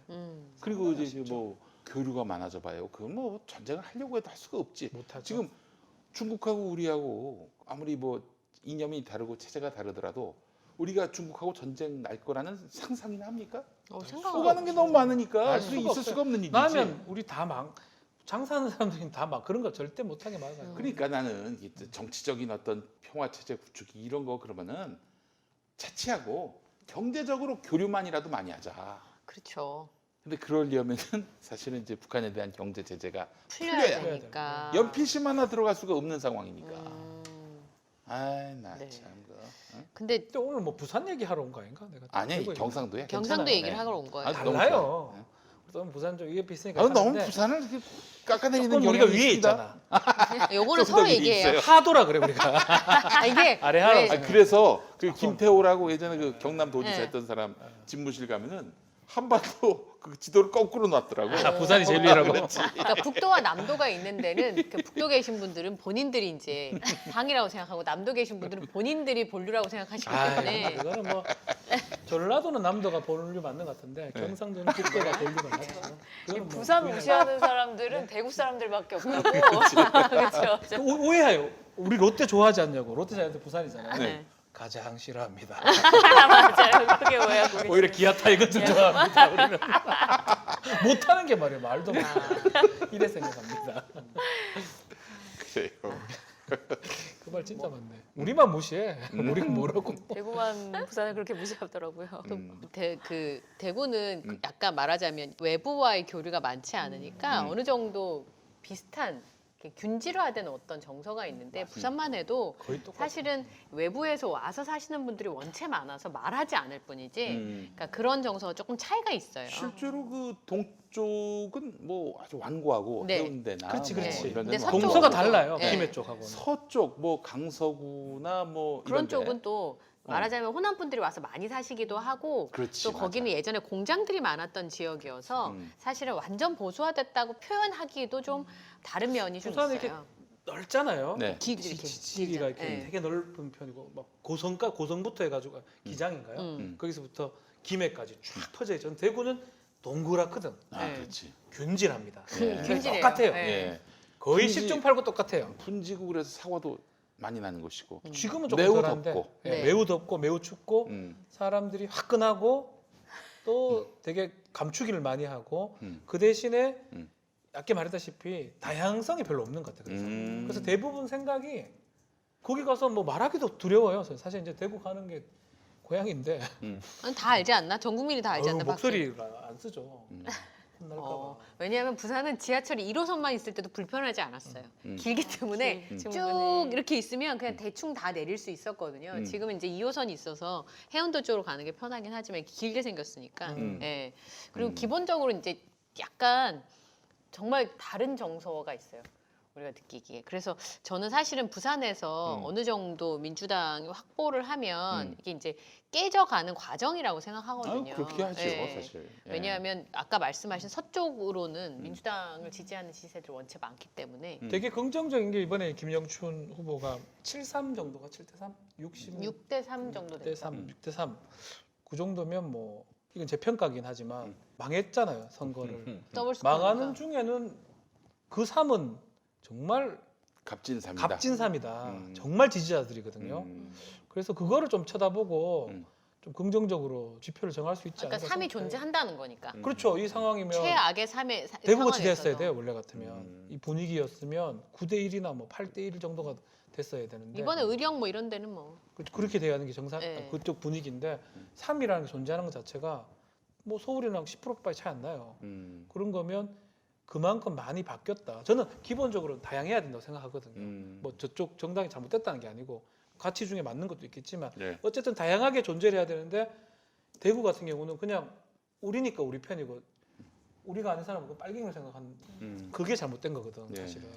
그리고 이제 아쉽죠. 뭐 교류가 많아져 봐요. 그건 뭐 전쟁을 하려고 해도 할 수가 없지. 못하죠. 지금 중국하고 우리하고 아무리 뭐 이념이 다르고 체제가 다르더라도 우리가 중국하고 전쟁 날 거라는 상상이나 합니까? 생각. 오가는 게 너무 많으니까 알 그게 수가 있을 없어요. 수가 없는 일이지. 나면 우리 장사하는 사람들이 다 막 그런 거 절대 못하게 막아요. 그러니까 나는 이 정치적인 어떤 평화 체제 구축이 이런 거 그러면은 차치하고 경제적으로 교류만이라도 많이 하자. 그렇죠. 근데 그러려면은 사실은 이제 북한에 대한 경제 제재가 풀려야 풀려야 되니까. 연필심 하나 들어갈 수가 없는 상황이니까. 아이 나 네. 참 그. 응? 근데 근데 오늘 뭐 부산 얘기하러 온 거 아닌가? 내가 아니야 들고 경상도야. 경상도 괜찮아요. 얘기를 네. 하러 온 거예요. 아, 너무 달라요. 좋아요. 또 부산 쪽 옆에 있으니까. 아, 너무 사는데 부산을 이렇게 깎아내리는 조금 우리가 경향이 위에 있습니다. 있잖아. 요거는 좀 서로 더 위에 얘기해요. 있어요. 하도라 그래 우리가. 이게 아래 하라. 왜- 아, 그래서 그 김태호라고 예전에 그 경남 도지사 네. 했던 사람 집무실 가면은 한반도 그 지도를 거꾸로 놨더라고. 부산이 제일 위라고. 그러니까 북도와 남도가 있는 데는 그 북도 계신 분들은 본인들이 이제 방이라고 생각하고 남도 계신 분들은 본인들이 본류라고 생각하시기 때문에 그거는 뭐 전라도는 남도가 본류 맞는 것 같은데 경상도는 북도가 본류 맞죠. 그거는 뭐 부산 그냥 무시하는 사람들은 대구 사람들밖에 없다고. 그렇죠. 오해해요. 우리 롯데 좋아하지 않냐고. 롯데 자이언트 부산이잖아요. 네. 가장 싫어합니다. 맞아요. 그게 오해하고 계세요. 오히려 기아 타이거즈 좋아합니다. 우리는 못하는 게 말이에요. 말도 못. 이래 생각합니다. 그래요. 그 말 진짜 맞네. 우리만 무시해. 우리는 뭐라고? 대구만 부산을 그렇게 무시하더라고요. 그 대구는 약간 말하자면 외부와의 교류가 많지 않으니까 어느 정도 비슷한 이렇게 균질화된 어떤 정서가 있는데 부산만 해도 거의 똑같아. 사실은 외부에서 와서 사시는 분들이 원체 많아서 말하지 않을 뿐이지 그러니까 그런 정서가 조금 차이가 있어요. 실제로 그 동쪽은 뭐 아주 완고하고 네. 해운대나 그렇지, 뭐 그렇지. 이런 근데 데는 서쪽은 동서가 또- 달라요. 네. 김해 쪽하고는. 서쪽 뭐 강서구나 뭐 그런 이런 데. 쪽은 또 말하자면 호남 분들이 와서 많이 사시기도 하고 그렇지, 또 거기는 맞아. 예전에 공장들이 많았던 지역이어서 음. 사실은 완전 보수화됐다고 표현하기도 좀 다른 면이 좀 부산은 있어요. 넓잖아요. 네. 지리가 이렇게 네. 되게 넓은 편이고 막 고성부터 해가지고 기장인가요? 거기서부터 김해까지 쫙 퍼져 있죠. 대구는 동그랗거든. 아, 네. 그렇지. 균질합니다. 예. 균질해요. 똑같아요. 네. 예. 거의 분지- 10중 8구 똑같아요. 분지구 그래서 사고도 많이 나는 곳이고. 지금은 조금 매우 덜한데 덥고. 예, 네. 매우 덥고 매우 춥고 음. 사람들이 화끈하고 또 되게 감추기를 많이 하고 음. 그 대신에 음. 아까 말했다시피 다양성이 별로 없는 것 같아요. 그래서 대부분 생각이 거기 가서 뭐 말하기도 두려워요. 사실 이제 대구 가는 게 고향인데 아니, 다 알지 않나? 전 국민이 다 알지 어우, 않나? 목소리를 안 쓰죠. 혼날까 봐. 왜냐하면 부산은 지하철이 1호선만 있을 때도 불편하지 않았어요. 음. 길기 때문에 음. 쭉 이렇게 있으면 그냥 대충 다 내릴 수 있었거든요. 지금은 이제 2호선이 있어서 해운도 쪽으로 가는 게 편하긴 하지만 길게 생겼으니까. 예. 그리고 기본적으로 이제 약간 정말 다른 정서가 있어요. 우리가 느끼기에. 그래서 저는 사실은 부산에서 어느 정도 민주당이 확보를 하면 이게 이제 깨져가는 과정이라고 생각하거든요. 아유, 그렇게 하죠, 예. 사실. 예. 왜냐하면 아까 말씀하신 서쪽으로는 민주당을 지지하는 시세들이 원체 많기 때문에 되게 긍정적인 게 이번에 김영춘 후보가 7-3 정도가 7대3? 6대3 정도 됐어요. 6대3. 그 정도면 뭐 이건 제 평가긴 하지만 망했잖아요, 선거를. 더블 망하는 스코어니까. 중에는 그 3은 정말 갑진삼이다. 갑진삼이다. 음. 정말 지지자들이거든요. 음. 그래서 그거를 좀 쳐다보고 음. 좀 긍정적으로 지표를 정할 수 있지 그러니까 않을까 3이 생각해요. 존재한다는 거니까. 그렇죠. 이 상황이면 최악의 3의 대구같이 됐어야 돼요. 원래 같으면. 음. 이 분위기였으면 9대1이나 뭐 8대1 정도가 됐어야 되는데 이번에 의령 뭐 이런 데는 뭐 그렇게 돼야 하는 게 정상 네. 그쪽 분위기인데 3이라는 게 존재하는 것 자체가 뭐 서울이랑 10%밖에 차이 안 나요. 그런 거면 그만큼 많이 바뀌었다. 저는 기본적으로 다양해야 된다고 생각하거든요. 뭐 저쪽 정당이 잘못됐다는 게 아니고 가치 중에 맞는 것도 있겠지만 네. 어쨌든 다양하게 존재를 해야 되는데 대구 같은 경우는 그냥 우리니까 우리 편이고 우리가 아닌 사람은 그 빨갱이를 생각하는 그게 잘못된 거거든 네. 사실은.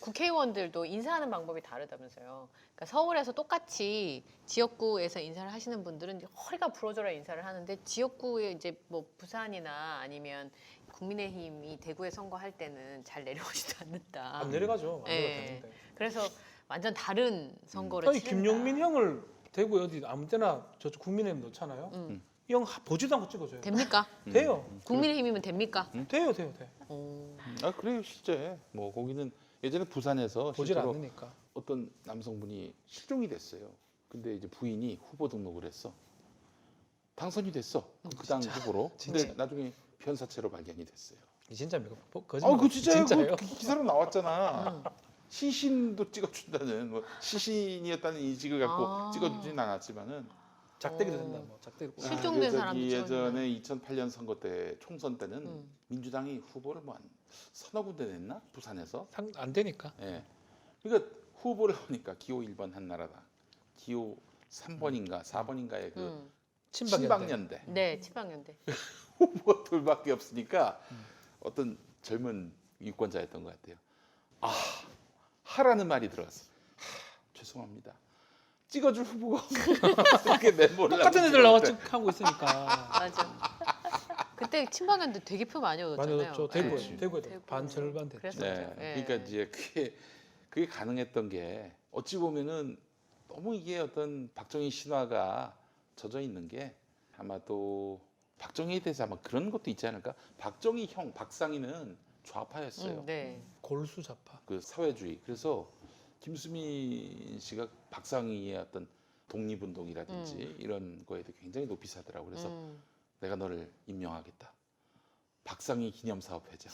국회의원들도 인사하는 방법이 다르다면서요. 그러니까 서울에서 똑같이 지역구에서 인사를 하시는 분들은 이제 허리가 부러져라 인사를 하는데 지역구에 이제 뭐 부산이나 아니면 국민의힘이 대구에 선거할 때는 잘 내려오지도 않는다. 안 내려가죠. 안 예. 내려가는데. 그래서 완전 다른 선거를 아니 치른다. 김용민 형을 대구 어디 아무 때나 저쪽 국민의힘 넣잖아요. 이 형 보지도 않고 찍어줘요. 됩니까? 돼요. 국민의힘이면 됩니까? 돼요, 돼요, 돼. 아 그래요, 실제. 뭐 거기는 예전에 부산에서 보질 실제로 않으니까. 어떤 남성분이 실종이 됐어요. 근데 이제 부인이 후보 등록을 했어. 당선이 됐어. 그 당 후보로. 근데 진짜. 나중에 변사체로 발견이 됐어요. 이 진짜입니까? 거짓말. 아, 그 진짜예요. 진짜예요? 그 기사로 나왔잖아. 시신도 찍어준다는 뭐 시신이었다는 인식을 갖고 아. 찍어주진 않았지만은. 작대기도 된다. 뭐 작대기. 실종된 저기 사람도 예전에 2008년 선거 때 총선 때는 민주당이 후보를 뭐 한 서너 군데 냈나 부산에서. 안 되니까. 예. 그러니까 후보를 보니까 기호 1번 한나라당, 기호 3번인가 4번인가의 그 친박연대 네, 치방연대. 후보가 둘밖에 없으니까 어떤 젊은 유권자였던 것 같아요. 아, 하라는 말이 들어갔어. 죄송합니다. 찍어줄 후보가 없네. 이렇게 내몰라. 똑같은 애들 나와 쭉 하고 있으니까. 맞아. 그때 친박연대 되게 표 많이 많이 얻었잖아요. 얻었죠. 그렇지. 대구에도 대구. 반 절반 됐죠. 그랬었죠. 네. 예. 그러니까 이제 그게 가능했던 게 어찌 보면은 너무 이게 어떤 박정희 신화가 젖어 있는 게 아마도 박정희에 대해서 아마 그런 것도 있지 않을까? 박정희 형 박상희는 좌파였어요. 네. 골수 좌파. 그 사회주의. 그래서 김수민 씨가 박상희의 어떤 독립운동이라든지 이런 거에도 굉장히 높이 사더라고. 그래서 내가 너를 임명하겠다. 박상희 기념사업회장.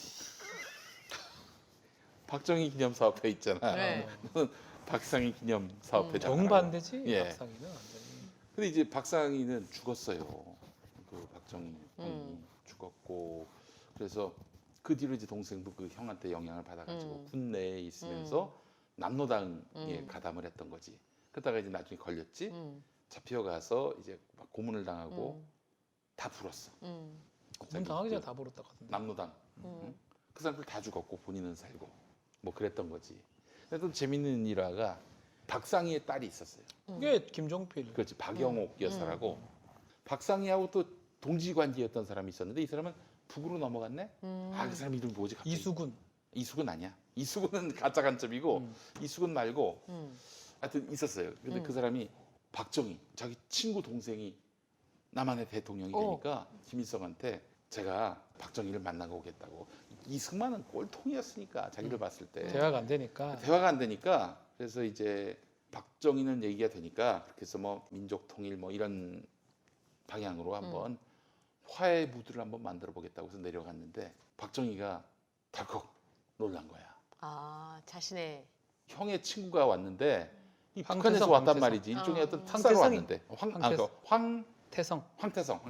박정희 기념사업회 있잖아. 네. 너는 박상희 기념사업회장. 정반대지. 예. 박상희는 완전히. 근데 이제 박상희는 죽었어요. 그 박정희 형이 죽었고 그래서 그 뒤로 이제 동생도 그 형한테 영향을 받아가지고 군 내에 있으면서 남로당에 가담을 했던 거지. 그러다가 이제 나중에 걸렸지. 잡혀가서 이제 막 고문을 당하고 다 불었어. 고문 당하기 전에 다 벌었다 같은데. 남로당. 응? 그 사람들 다 죽었고 본인은 살고 뭐 그랬던 거지. 근데 또 재밌는 일화가 박상희의 딸이 있었어요. 그게 김종필. 그렇지 박영옥 여사라고 박상희하고 또 동지관계였던 사람이 있었는데 이 사람은 북으로 넘어갔네. 아 그 사람 이름 뭐지? 갑자기. 이수근. 이수근 아니야. 이수근은 가짜 간첩이고 이수근 말고 하여튼 있었어요. 근데 그 사람이 박정희 자기 친구 동생이 남한의 대통령이 되니까 김일성한테 제가 박정희를 만나고 오겠다고. 이승만은 꼴통이었으니까 자기를 봤을 때 대화가 안 되니까. 대화가 안 되니까 그래서 이제 박정희는 얘기가 되니까 그렇게 해서 뭐 민족 통일 뭐 이런 방향으로 한번 화해 무드를 한번 만들어 보겠다고 해서 내려갔는데 박정희가 덜컥 놀란 거야. 아 자신의 형의 친구가 왔는데 이 황태성, 북한에서 왔단 황태성. 말이지. 일종의 어떤 특사로 황태성이- 왔는데 태성. 황태성.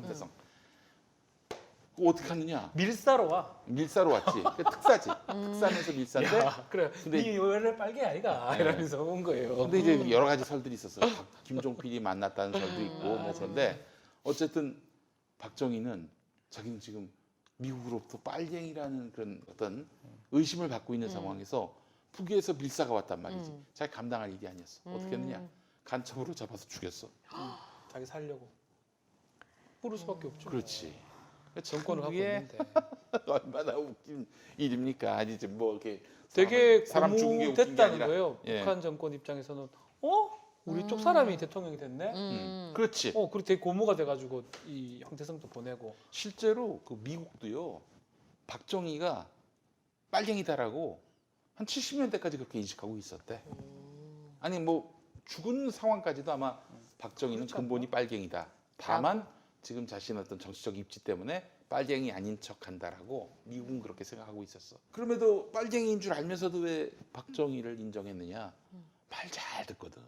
그거 어떻게 하느냐? 밀사로 와. 밀사로 왔지. 그 특사지. 특사면서 밀사인데 야, 그래. 근데- 네 원래 빨개 아이가 네. 이러면서 온 거예요. 근데 이제 여러 가지 설들이 있었어요. 김종필이 만났다는 설도 있고 뭐 맞아. 그런데 어쨌든 박정희는 자기는 지금 미국으로부터 빨갱이라는 그런 어떤 의심을 받고 있는 상황에서 북에서 밀사가 왔단 말이지. 자기 감당할 일이 아니었어. 어떻게 했느냐? 간첩으로 잡아서 죽였어. 자기 살려고. 부를 수밖에 없죠. 그렇지. 정권을 갖고 그게 있는데. 얼마나 웃긴 일입니까? 아니 이제 뭐 이렇게 되게 사람 죽은 게 웃긴 게 고무됐다는 아니라 거예요. 예. 북한 정권 입장에서는 우리 쪽 사람이 대통령이 됐네. 그렇지. 그리고 되게 고무가 돼가지고 이 황태성도 보내고. 실제로 그 미국도요. 박정희가 빨갱이다라고 한 70년대까지 그렇게 인식하고 있었대. 아니 뭐 죽은 상황까지도 아마 박정희는 그렇지 근본이 빨갱이다. 다만 지금 자신 어떤 정치적 입지 때문에 빨갱이 아닌 척한다라고 미국은 그렇게 생각하고 있었어. 그럼에도 빨갱이인 줄 알면서도 왜 박정희를 인정했느냐? 말 잘 듣거든.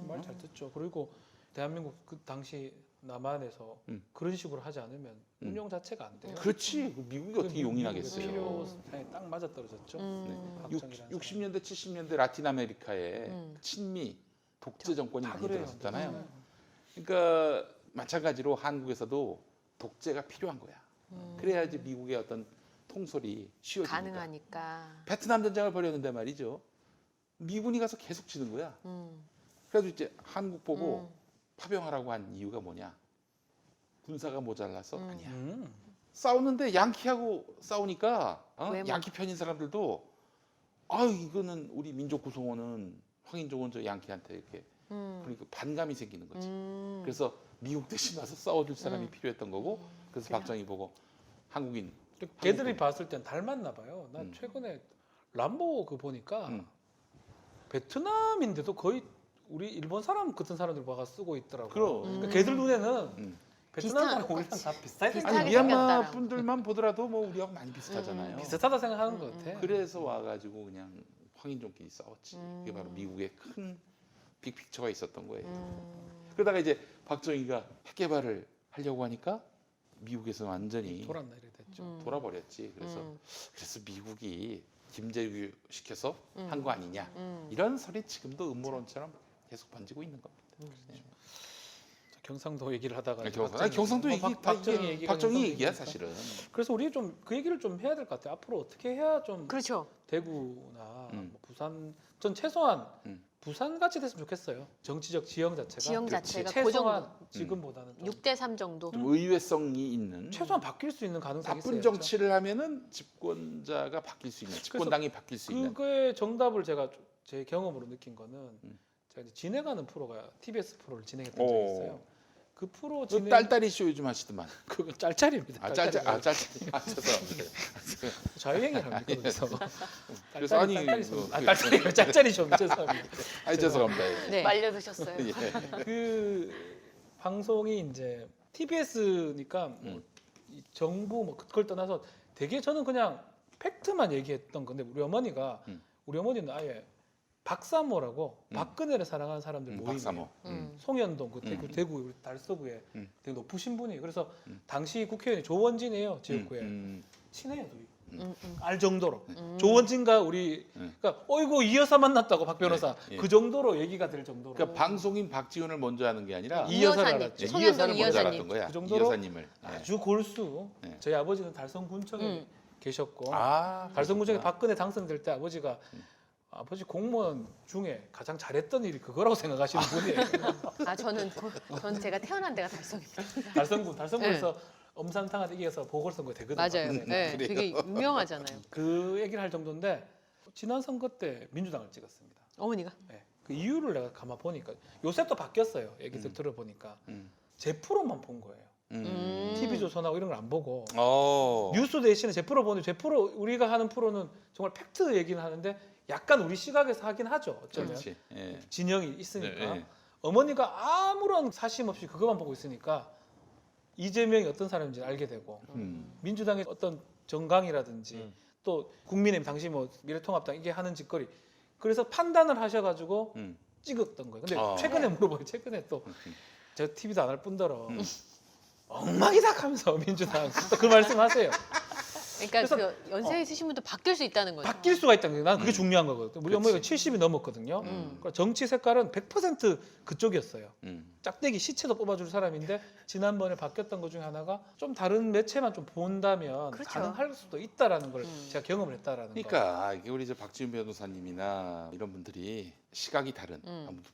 말 잘 듣죠. 그리고 대한민국 그 당시 남한에서 그런 식으로 하지 않으면 운영 자체가 안 돼요. 그렇지. 그 미국이 어떻게 용인하겠어요? 필요에 딱 맞아 떨어졌죠. 박정희라는 60년대, 70년대 라틴 아메리카에 친미 독재 정권이 다 많이 그래요. 들었었잖아요. 그러니까 마찬가지로 한국에서도 독재가 필요한 거야. 그래야지 미국의 어떤 통솔이 쉬워지니까. 가능하니까. 베트남 전쟁을 벌였는데 말이죠. 미군이 가서 계속 치는 거야. 그래서 이제 한국 보고 파병하라고 한 이유가 뭐냐? 군사가 모자라서 아니야. 싸우는데 양키하고 싸우니까 왜 막- 양키 편인 사람들도 아유 이거는 우리 민족 구성원은 황인종은 저 양키한테 이렇게 그러니까 반감이 생기는 거지. 그래서 미국 대신 와서 싸워줄 사람이 필요했던 거고 그래서 박정희 보고 한국인 걔들이 봤을 땐 닮았나 봐요. 난 최근에 람보 그 보니까 베트남인데도 거의 우리 일본 사람 같은 사람들 봐가 쓰고 있더라고. 그럼. 그러니까 걔들 눈에는 베트남 비슷한 사람 것 우리랑 같이. 다 비슷하게 비슷하게 아니 생각하는 미얀마 생겼다라고. 분들만 보더라도 뭐 우리하고 많이 비슷하잖아요. 비슷하다 생각하는 것 같아. 그래서 와가지고 그냥 황인종끼리 싸웠지. 그게 바로 미국의 큰 빅픽처가 있었던 거예요. 그러다가 이제 박정희가 핵 개발을 하려고 하니까 미국에서 완전히 돌았나 이래 됐죠. 돌아버렸지. 그래서 미국이 김재규 시켜서 한 거 아니냐 이런 설이 지금도 음모론처럼 계속 번지고 있는 겁니다. 네. 자, 경상도 얘기를 하다가 아니, 이제 경상도 뭐 얘기 다 박정희 이게 얘기가 박정희 경상도 얘기야 얘기니까. 사실은. 그래서 우리 좀 그 얘기를 좀 해야 될 것 같아요. 앞으로 어떻게 해야 좀 그렇죠. 대구나 뭐 부산 전 최소한 부산 같이 됐으면 좋겠어요. 정치적 지형 자체가 지형 그렇지. 자체가 그 최소한 정도 지금보다는 좀 6대 3 정도. 좀 의외성이 있는 최소한 바뀔 수 있는 가능성이 나쁜 있어요. 정치를 하면은 집권자가 바뀔 수 있는, 집권당이 바뀔 수 있는. 그거의 정답을 제가 제 경험으로 느낀 거는 제가 이제 진행하는 프로가 TBS 프로를 진행했던 적이 오. 있어요. 그 프로 그 진행 딸딸이 쇼 요즘 하시더만. 그거 짤짤입니다. 짤짤. 죄송합니다. 자유행위를 합니다. 그래서 그래서 아니, 딸딸이 짤짤이 좀 죄송합니다. 아니 죄송합니다. 네. 말려두셨어요. 예. 그 방송이 이제 TBS니까 이 정부 뭐 그걸 떠나서 되게 저는 그냥 팩트만 얘기했던 건데 우리 어머니가 우리 어머니는 아예 박사모라고 박근혜를 사랑하는 사람들 모임 박사모. 송현동 그 대구 우리 달서구에 되게 높으신 분이 그래서 당시 국회의원이 조원진이에요 지역구에 친해요 둘이 알 정도로 조원진과 우리 그러니까 어이구 이 여사 만났다고 박 변호사 예, 예. 그 정도로 얘기가 될 정도로 그러니까 방송인 박지훈을 먼저 하는 게 아니라 이 여사를 여사님. 알았죠. 이 송현동 여사를 이 먼저 여사님. 알았던 거야. 그 이 정도로 여사님을. 예. 아주 골수 네. 저희 아버지는 달성군청에 계셨고 아, 달성군청에 그렇구나. 박근혜 당선될 때 아버지가 아버지 공무원 중에 가장 잘했던 일이 그거라고 생각하시는 분이에요. 아 저는 전 제가 태어난 데가 달성입니다. 달성군에서 엄삼탕한테 이겨서 보궐선거 되거든요. 맞아요. 네. 네, 그래요? 되게 유명하잖아요. 그 얘기를 할 정도인데 지난 선거 때 민주당을 찍었습니다. 어머니가. 네. 그 이유를 내가 가만 보니까 요새 또 바뀌었어요. 얘기들 들어보니까 제 프로만 본 거예요. TV조선하고 이런 걸 안 보고 뉴스 대신에 제 프로 보는데 제 프로 우리가 하는 프로는 정말 팩트 얘기는 하는데 약간 우리 시각에서 하긴 하죠. 어쩌면 그렇지. 예. 진영이 있으니까 네, 네. 어머니가 아무런 사심 없이 그것만 보고 있으니까 이재명이 어떤 사람인지 알게 되고 민주당의 어떤 정강이라든지 또 국민의힘 당시 뭐 미래통합당 이게 하는 짓거리 그래서 판단을 하셔가지고 찍었던 거예요. 근데 최근에 물어봐요. 최근에 또 제가 TV도 안 할 뿐더러 엉망이다 하면서 민주당 또 그 말씀하세요. 그러니까 그 연세 있으신 분도 바뀔 수 있다는 거죠. 바뀔 수가 있다는 게 나는 그게 중요한 거거든요. 우리 어머니가 70이 넘었거든요. 그러니까 정치 색깔은 100% 그쪽이었어요. 짝대기 시체도 뽑아줄 사람인데 지난번에 바뀌었던 것 중에 하나가 좀 다른 매체만 좀 본다면 그렇죠. 가능할 수도 있다라는 걸 제가 경험을 했다라는 거. 그러니까 이게 우리 박지훈 변호사님이나 이런 분들이 시각이 다른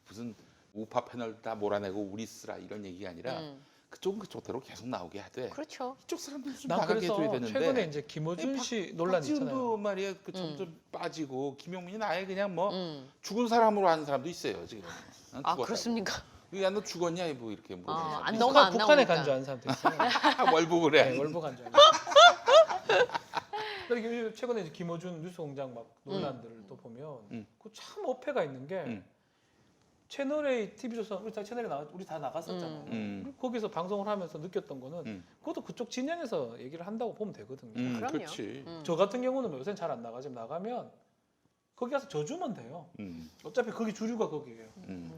무슨 우파 패널 다 몰아내고 우리 쓰라 이런 얘기가 아니라 그쪽은 그쪽대로 계속 나오게 하되 그렇죠. 이쪽 사람들 좀 난 나가게 그래서 해줘야 되는데 최근에 이제 김어준 씨 논란 있잖아요. 박지훈도 말이야 그 점점 빠지고 김용민이 아예 그냥 뭐 음. 죽은 사람으로 하는 사람도 있어요 지금. 난 아 죽었다고. 그렇습니까? 야 너 죽었냐 뭐 이렇게 뭐 안 너무 안 북한에 나오니까. 간 줄 아는 사람도 있어요. 월북을 해. 네, 월북 간 줄 아는. 근데 최근에 이제 김어준 뉴스공장 막 논란들을 또 보면 그 참 어폐가 있는 게 채널A, TV조선 우리 다 채널에 우리 다 나갔었잖아요. 거기서 방송을 하면서 느꼈던 거는 그것도 그쪽 진영에서 얘기를 한다고 보면 되거든요. 그럼요. 그렇지. 음. 저 같은 경우는 뭐 요새는 잘 안 나가지만 나가면 거기 가서 져주면 돼요. 어차피 거기 주류가 거기예요.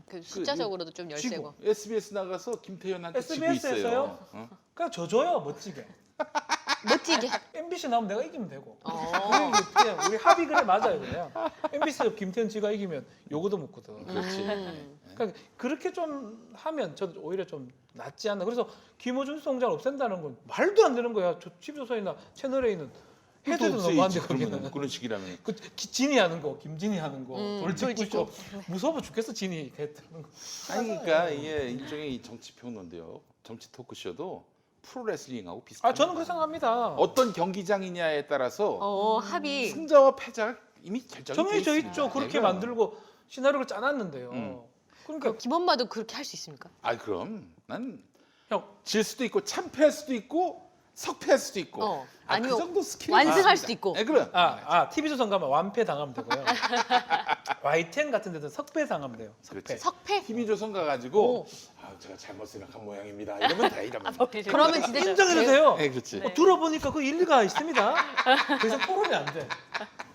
그 숫자적으로도 좀 열세고. SBS 나가서 김태현한테 지고 SBS 있어요. 에서요? 그냥 져줘요 멋지게. 멋지게. MBC 나오면 내가 이기면 되고. 어. 그냥 우리 합의 그래 맞아요 그냥. MBC에서 김태현 씨가 이기면 요거도 묻거든. 그렇지. 그러니까 그렇게 좀 하면 저는 오히려 좀 낫지 않나. 그래서 김어준 수송장을 없앤다는 건 말도 안 되는 거야. TV조선이나 채널A는 해도 너무 안 돼 거기는. 그런 식이라면. 그 진이 하는 거, 김진이 하는 거, 돌직구. 돌직구 무서워 죽겠어 진이 했다는 거. 아니 그러니까 이게 일종의 이 정치 평론인데요. 정치 토크쇼도 프로레슬링하고 비슷한. 아 저는 그렇게 생각합니다. 어떤 경기장이냐에 따라서 합의. 승자와 패자가 이미 결정이 정해져 돼 있죠. 그렇게 네, 만들고 시나리오를 짜놨는데요. 그러니까 김엄마도 그렇게 할 수 있습니까? 아 그럼 난 형 질 수도 있고 참패할 수도 있고 석패할 수도 있고. 그 아니면 정도 스킬이 완승할 많습니다. 수도 있고. 네, 그럼. TV조선 가면 완패 당하면 되고요. YTN 같은 데서 석패 당하면 돼요. 석패. 그렇지. 석패. TV조선 가가지고 제가 잘못 생각한 모양입니다. 이러면 돼 이러면. 그러면 진짜 인정해도 돼요. 네, 그렇지. 들어보니까 그 일리가 있습니다. 그래서 토론이 안 돼.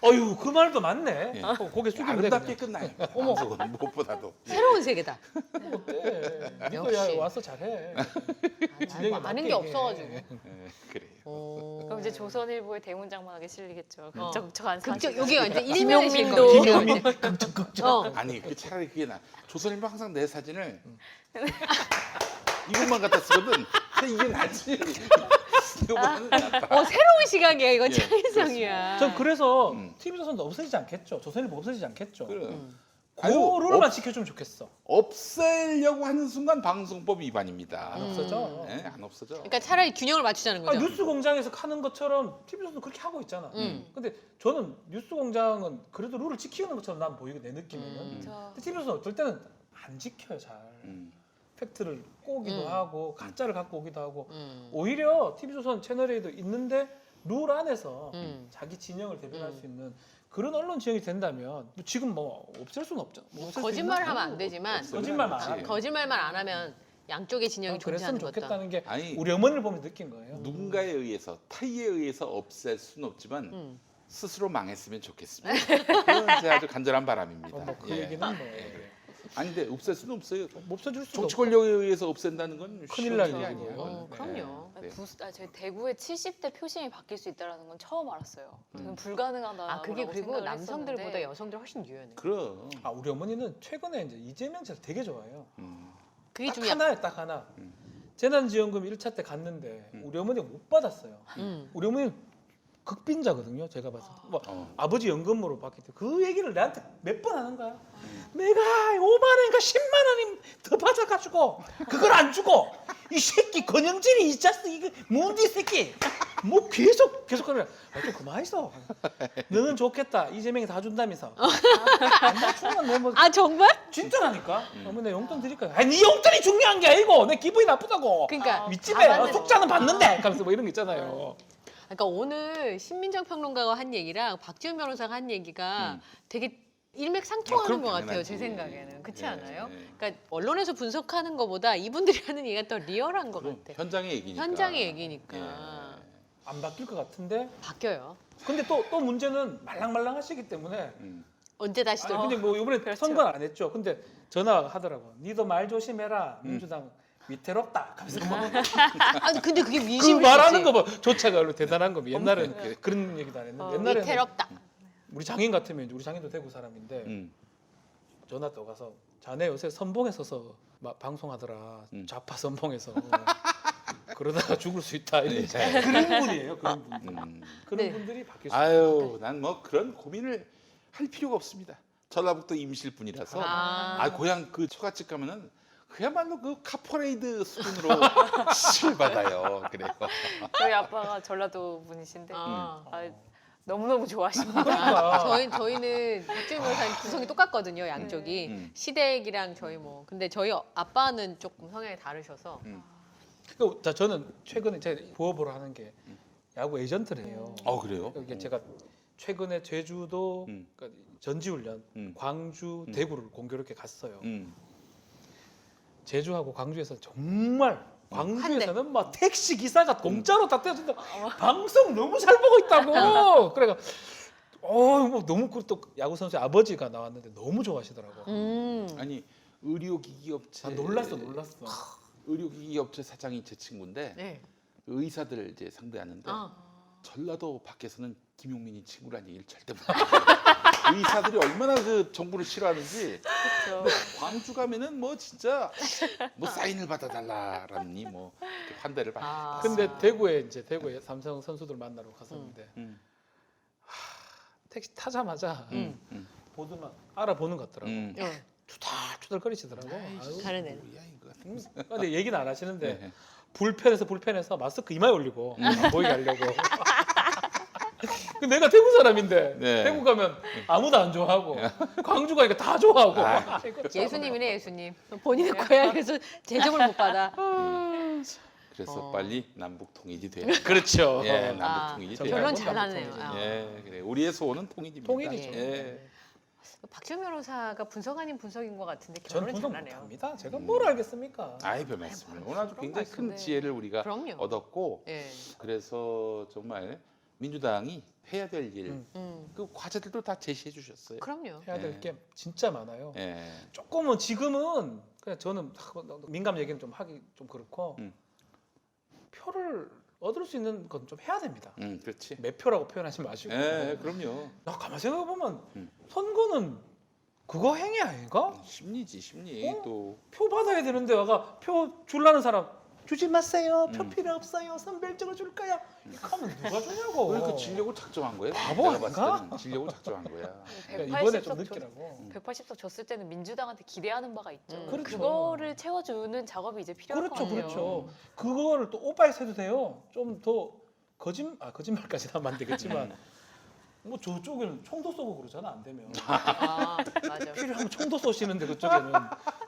어유 그 말도 맞네. 예. 고개 숙이면 돼. 아름답게 끝나요. 방송은 무엇보다도. 새로운 세계다. 그냥. 어때? 역시. 니도 와서 잘해. 뭐 아는 게 없어가지고. 네, 그래요. 그럼 이제 조선일보의 대문장만하게 실리겠죠. 어. 적적한 극적 사실. 여기가 이제 일면에 실 김용민도. 거예요. 극적. 아니 그 차라리 그게 나. 조선일보 항상 내 사진을 이것만 갖다 쓰거든. 근데 이게 낫지. 이거보다는 낫다. 새로운 시각이야. 이건 예, 창의성이야. 전 그래서 음. TV조선도 없어지지 않겠죠. 조선일보 없어지지 않겠죠. 그래. 그 아유, 룰만 지켜주면 좋겠어. 없애려고 하는 순간 방송법 위반입니다. 안 없어져. 네, 안 없어져. 그러니까 차라리 균형을 맞추자는 거죠. 뉴스 공장에서 하는 것처럼 TV조선도 그렇게 하고 있잖아. 근데 저는 뉴스 공장은 그래도 룰을 지키는 것처럼 난 보이게 내 느낌에는. 근데 TV조선 어떨 때는 안 지켜요 잘. 팩트를 꼬기도 하고 가짜를 갖고 오기도 하고 오히려 TV조선 채널A도 있는데 룰 안에서 자기 진영을 대변할 수 있는 그런 언론 지형이 된다면 뭐 지금 뭐 없앨 수는 없잖아. 뭐 없앨 수 거짓말을 있나? 하면 안 되지만 거짓말만 안 하면. 거짓말만 안 하면 양쪽의 진영이 그랬으면 존재하는 것도. 좋겠다는 게 아니, 우리 어머니를 보면서 느낀 거예요. 누군가에 의해서 타의에 의해서 없앨 수는 없지만 스스로 망했으면 좋겠습니다. 그건 제 아주 간절한 바람입니다. 뭐그 예. 얘기는 뭐 아니 근데 없앨 수는 없어요. 뭐 없어질 수도 정치 없고. 권력에 의해서 없앤다는 건 큰일 날 쉬운 일이 일이고요. 아니에요. 그럼요. 네. 저희 대구의 70대 표심이 바뀔 수 있다는 건 처음 알았어요. 저는 불가능하다. 아 그게 그리고 남성들보다 여성들 훨씬 유연해. 그럼. 아 우리 어머니는 최근에 이제 이재명 씨를 되게 좋아해요. 그게 딱 좀 하나에 딱 하나. 재난지원금 1차 때 갔는데 우리 어머니가 못 받았어요. 우리 어머니는 극빈자거든요. 제가 봤을 때. 뭐 아버지 연금으로 받기 때문에 그 얘기를 나한테 몇 번 하는 거야. 내가 5만 원인가 10만 원이 더 받아가지고 그걸 안 주고 이 새끼 건영진이 이 자식 이거 뭔데 이 새끼 뭐 계속 그래. 좀 그만있어. 너는 좋겠다. 이재명이 다 준다면서. 안 주면 내 뭐 아 정말? 진짜라니까. 어머니 내 용돈 드릴까요? 아니 네 용돈이 중요한 게 아니고 내 기분이 나쁘다고. 그러니까 윗집에 다 받는 속자는 받는데. 하면서 뭐 이런 거 있잖아요. 그러니까 오늘 신민정 평론가가 한 얘기랑 박지훈 변호사가 한 얘기가 되게 일맥상통하는 그럼 것 같아요. 당연하지. 제 생각에는 그렇지 예, 않아요? 예. 그러니까 언론에서 분석하는 것보다 이분들이 하는 얘기가 더 리얼한 것 그럼 같아. 현장의 얘기니까. 현장의 얘기니까 예. 안 바뀔 것 같은데. 바뀌어요. 근데 또 문제는 말랑말랑 하시기 때문에. 언제 다시 또 근데 뭐 이번에 그렇죠. 선거는 안 했죠. 근데 전화가 하더라고. 니도 말 조심해라. 민주당 위태롭다. 하면서 뭐 아니 근데 그게 그 민심을 말하는 거 봐. 조차가 얼마나 대단한 거. 옛날에는 그래. 그런 얘기도 안 했는데 옛날에는 위태롭다. 우리 장인 같으면 우리 장인도 대구 사람인데 전화 또 가서 자네 요새 선봉에 서서 방송하더라. 좌파 선봉에서 그러다가 죽을 수 있다. 이런 그런 분이에요. 그런 분. 그런 네. 분들이 바뀔 수 아유, 난 뭐 그런 고민을 할 필요가 없습니다. 전라북도 임실 분이라서 고향 그 처갓집 가면은 그야말로 그 카퍼레이드 수준으로 시를 받아요. 그래요. 저희 아빠가 전라도 분이신데 아. 너무너무 좋아하십니다. 그러니까. 저희는 박지훈 변호사님 구성이 똑같거든요. 양쪽이 시댁이랑 저희 뭐 근데 저희 아빠는 조금 성향이 다르셔서 그러니까 자 저는 최근에 제가 부업으로 하는 게 야구 에이전트를 해요. 그래요? 이게 제가 최근에 제주도 그러니까 전지훈련, 광주, 대구를 공교롭게 갔어요. 제주하고 광주에서 정말 광주에서는 막 택시 기사가 공짜로 다 떼준다. 방송 너무 잘 보고 있다고. 그래가 뭐 너무 또 야구 선수 아버지가 나왔는데 너무 좋아하시더라고. 아니 의료기기 업체. 난 놀랐어. 의료기기 업체 사장이 제 친구인데 네. 의사들을 이제 상대하는데 전라도 밖에서는 김용민이 친구라는 얘기를 절대 못 해요. 의사들이 얼마나 그 정부를 싫어하는지. 근데 광주 가면은 뭐 진짜 뭐 사인을 받아달라라니 뭐 이렇게 환대를 받아. 근데 대구에 삼성 선수들 만나러 갔었는데 택시 타자마자 보드만 알아보는 것 같더라고. 투덜투덜거리시더라고. 다른 애. 뭐야 이거. 근데 얘기는 안 하시는데 네. 불편해서 마스크 이마에 올리고 안 보이게 하려고. 내가 대구 사람인데 네. 대구 가면 아무도 안 좋아하고 광주 가니까 다 좋아하고. 예수님이네 예수님. 본인의 고향에서 제접을 못 받아. 그래서 빨리 남북 통일이 돼. 그렇죠. 예, 남북 통일이 돼. 결론 잘 잘하네요. 예, 그래. 우리의 소원은 통일입니다. 통일이죠. 예. 박지훈 변호사가 분석 아닌 분석인 것 같은데 전 결론은 분석 잘하네요. 못합니다. 제가 뭘 알겠습니까? 아이 별 말씀을. 오늘 아주 굉장히 큰 말씀을. 지혜를 우리가 그럼요. 얻었고 예. 그래서 정말 민주당이 해야 될 일, 그 과제들도 다 제시해 주셨어요. 그럼요. 해야 될 예. 게 진짜 많아요. 예. 조금은 지금은 그냥 저는 민감 얘기는 좀 하기 좀 그렇고 표를 얻을 수 있는 건 좀 해야 됩니다. 그렇지. 몇 표라고 표현하지 마시고. 예, 그럼요. 나 가만 생각해 보면 선거는 그거 행위 아닌가? 심리지, 심리. 어? 또 표 받아야 되는데 와가 표 줄라는 사람 주지 마세요. 표 필요 없어요. 선별적으로 줄 거야. 이거 하면 누가 주냐고. 그러니까 지려고 작정한 거야. 바보 내가 봤을 아닌가? 때는 지려고 작정한 거야. 그러니까 이번에 좀 느끼라고. 180석 줬을 때는 민주당한테 기대하는 바가 있죠. 그렇죠. 그거를 채워주는 작업이 이제 필요할 것 그렇죠, 같아요. 그렇죠. 그거를 또 오빠에서 해도 돼요. 좀 더 거짓말까지 하면 안 되겠지만 뭐 저쪽에는 총도 쏘고 그러잖아 안 되면. 아, 맞아. 필요하면 총도 쏘시는데 그쪽에는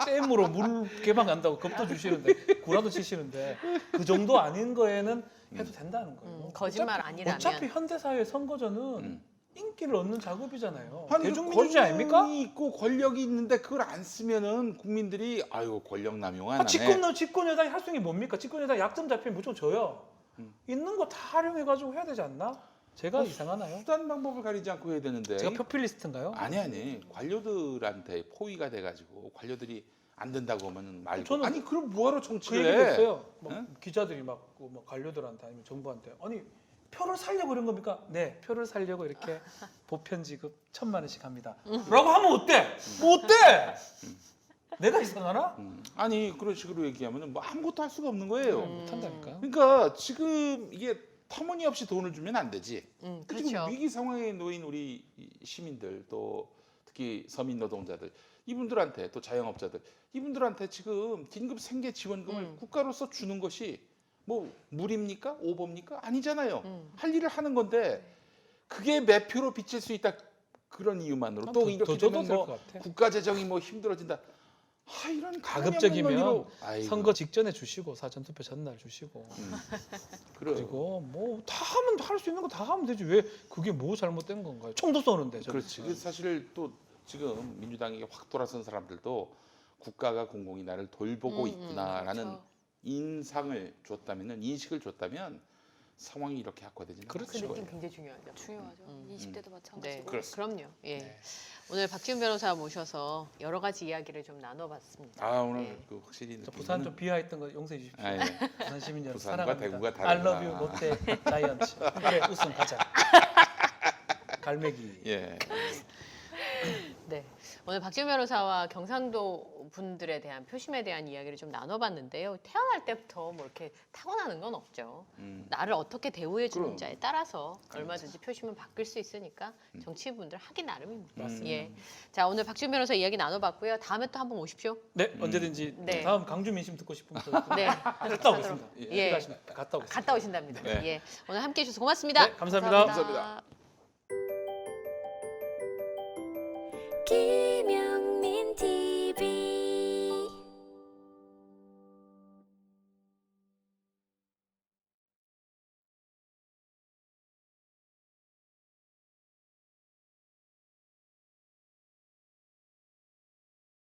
댐으로 물 개방 간다고 겁도 주시는데 구라도 치시는데 그 정도 아닌 거에는 해도 된다는 거예요. 거짓말 아니라면. 어차피 현대 사회 선거전은 인기를 얻는 작업이잖아요. 아니, 대중민주주의 아닙니까? 권력이 있고 권력이 있는데 그걸 안 쓰면은 국민들이 아유 권력 남용하네. 집권 여당이 할 수 있는 게 뭡니까? 집권 여당 약점 잡히면 무조건 져요. 있는 거 다 활용해가지고 해야 되지 않나? 제가 이상하나요? 수단 방법을 가리지 않고 해야 되는데. 제가 포퓰리스트인가요? 아니 관료들한테 포위가 돼가지고 관료들이 안 된다고 하면 말고. 저는 아니 그럼 뭐하러 그 정치를 얘기도 해? 했어요. 막 응? 기자들이 막 관료들한테 아니면 정부한테 아니 표를 살려고 이런 겁니까? 네, 표를 살려고 이렇게 보편 지급 1,000만 원씩 합니다. 라고 하면 어때? 뭐 어때? 내가 이상하나? 아니 그런 식으로 얘기하면은 뭐 아무것도 할 수가 없는 거예요. 못한다니까. 그러니까 지금 이게 터무니없이 돈을 주면 안 되지. 그렇죠. 지금 위기 상황에 놓인 우리 시민들 또 특히 서민 노동자들 이분들한테 또 자영업자들 이분들한테 지금 긴급 생계 지원금을 국가로서 주는 것이 뭐 무리입니까? 오버입니까? 아니잖아요. 할 일을 하는 건데 그게 매표로 비칠 수 있다 그런 이유만으로 또 이렇게 더 줘도 되면 될 뭐 것 같아. 국가 재정이 뭐 힘들어진다. 아 이런 가급적이면 아이고. 선거 직전에 주시고 사전투표 전날 주시고 그리고 뭐 다 하면 할 수 있는 거 다 하면 되지 왜 그게 뭐 잘못된 건가요? 총도 쏘는데 그렇지. 그 사실 또 지금 민주당에게 확 돌아선 사람들도 국가가 공공이 나를 돌보고 있구나라는 그렇죠. 인상을 줬다면은 인식을 줬다면 상황이 이렇게 악화되지는 그 않죠. 느낌 굉장히 중요하죠. 중요하죠. 20대도 마찬가지고. 네, 그렇습니다. 그럼요. 예. 네. 오늘 박지훈 변호사 모셔서 여러 가지 이야기를 좀 나눠봤습니다. 아 오늘 예. 그 확실히 저 부산 좀 비하했던 거 용서해 주십시오. 아, 예. 부산 시민 여러분 부산과 사랑합니다. 대구가 I 다르구나. love you 롯데 자이언츠. 그래 우승 가자. 갈매기. 예. 네. 오늘 박지훈 변호사와 경상도 분들에 대한 표심에 대한 이야기를 좀 나눠봤는데요. 태어날 때부터 뭐 이렇게 타고나는 건 없죠. 나를 어떻게 대우해 주는지에 따라서 얼마든지 표심은 바뀔 수 있으니까 정치인분들 하기 나름입니다. 예. 자, 오늘 박지훈 변호사 이야기 나눠봤고요. 다음에 또 한번 오십시오. 네 언제든지 네. 다음 강주 민심 듣고 싶으면 네. 갔다 오겠습니다. 예. 갔다 오겠습니다. 갔다 오신답니다. 네. 예. 오늘 함께 해주셔서 고맙습니다. 네, 감사합니다. 감사합니다. 김영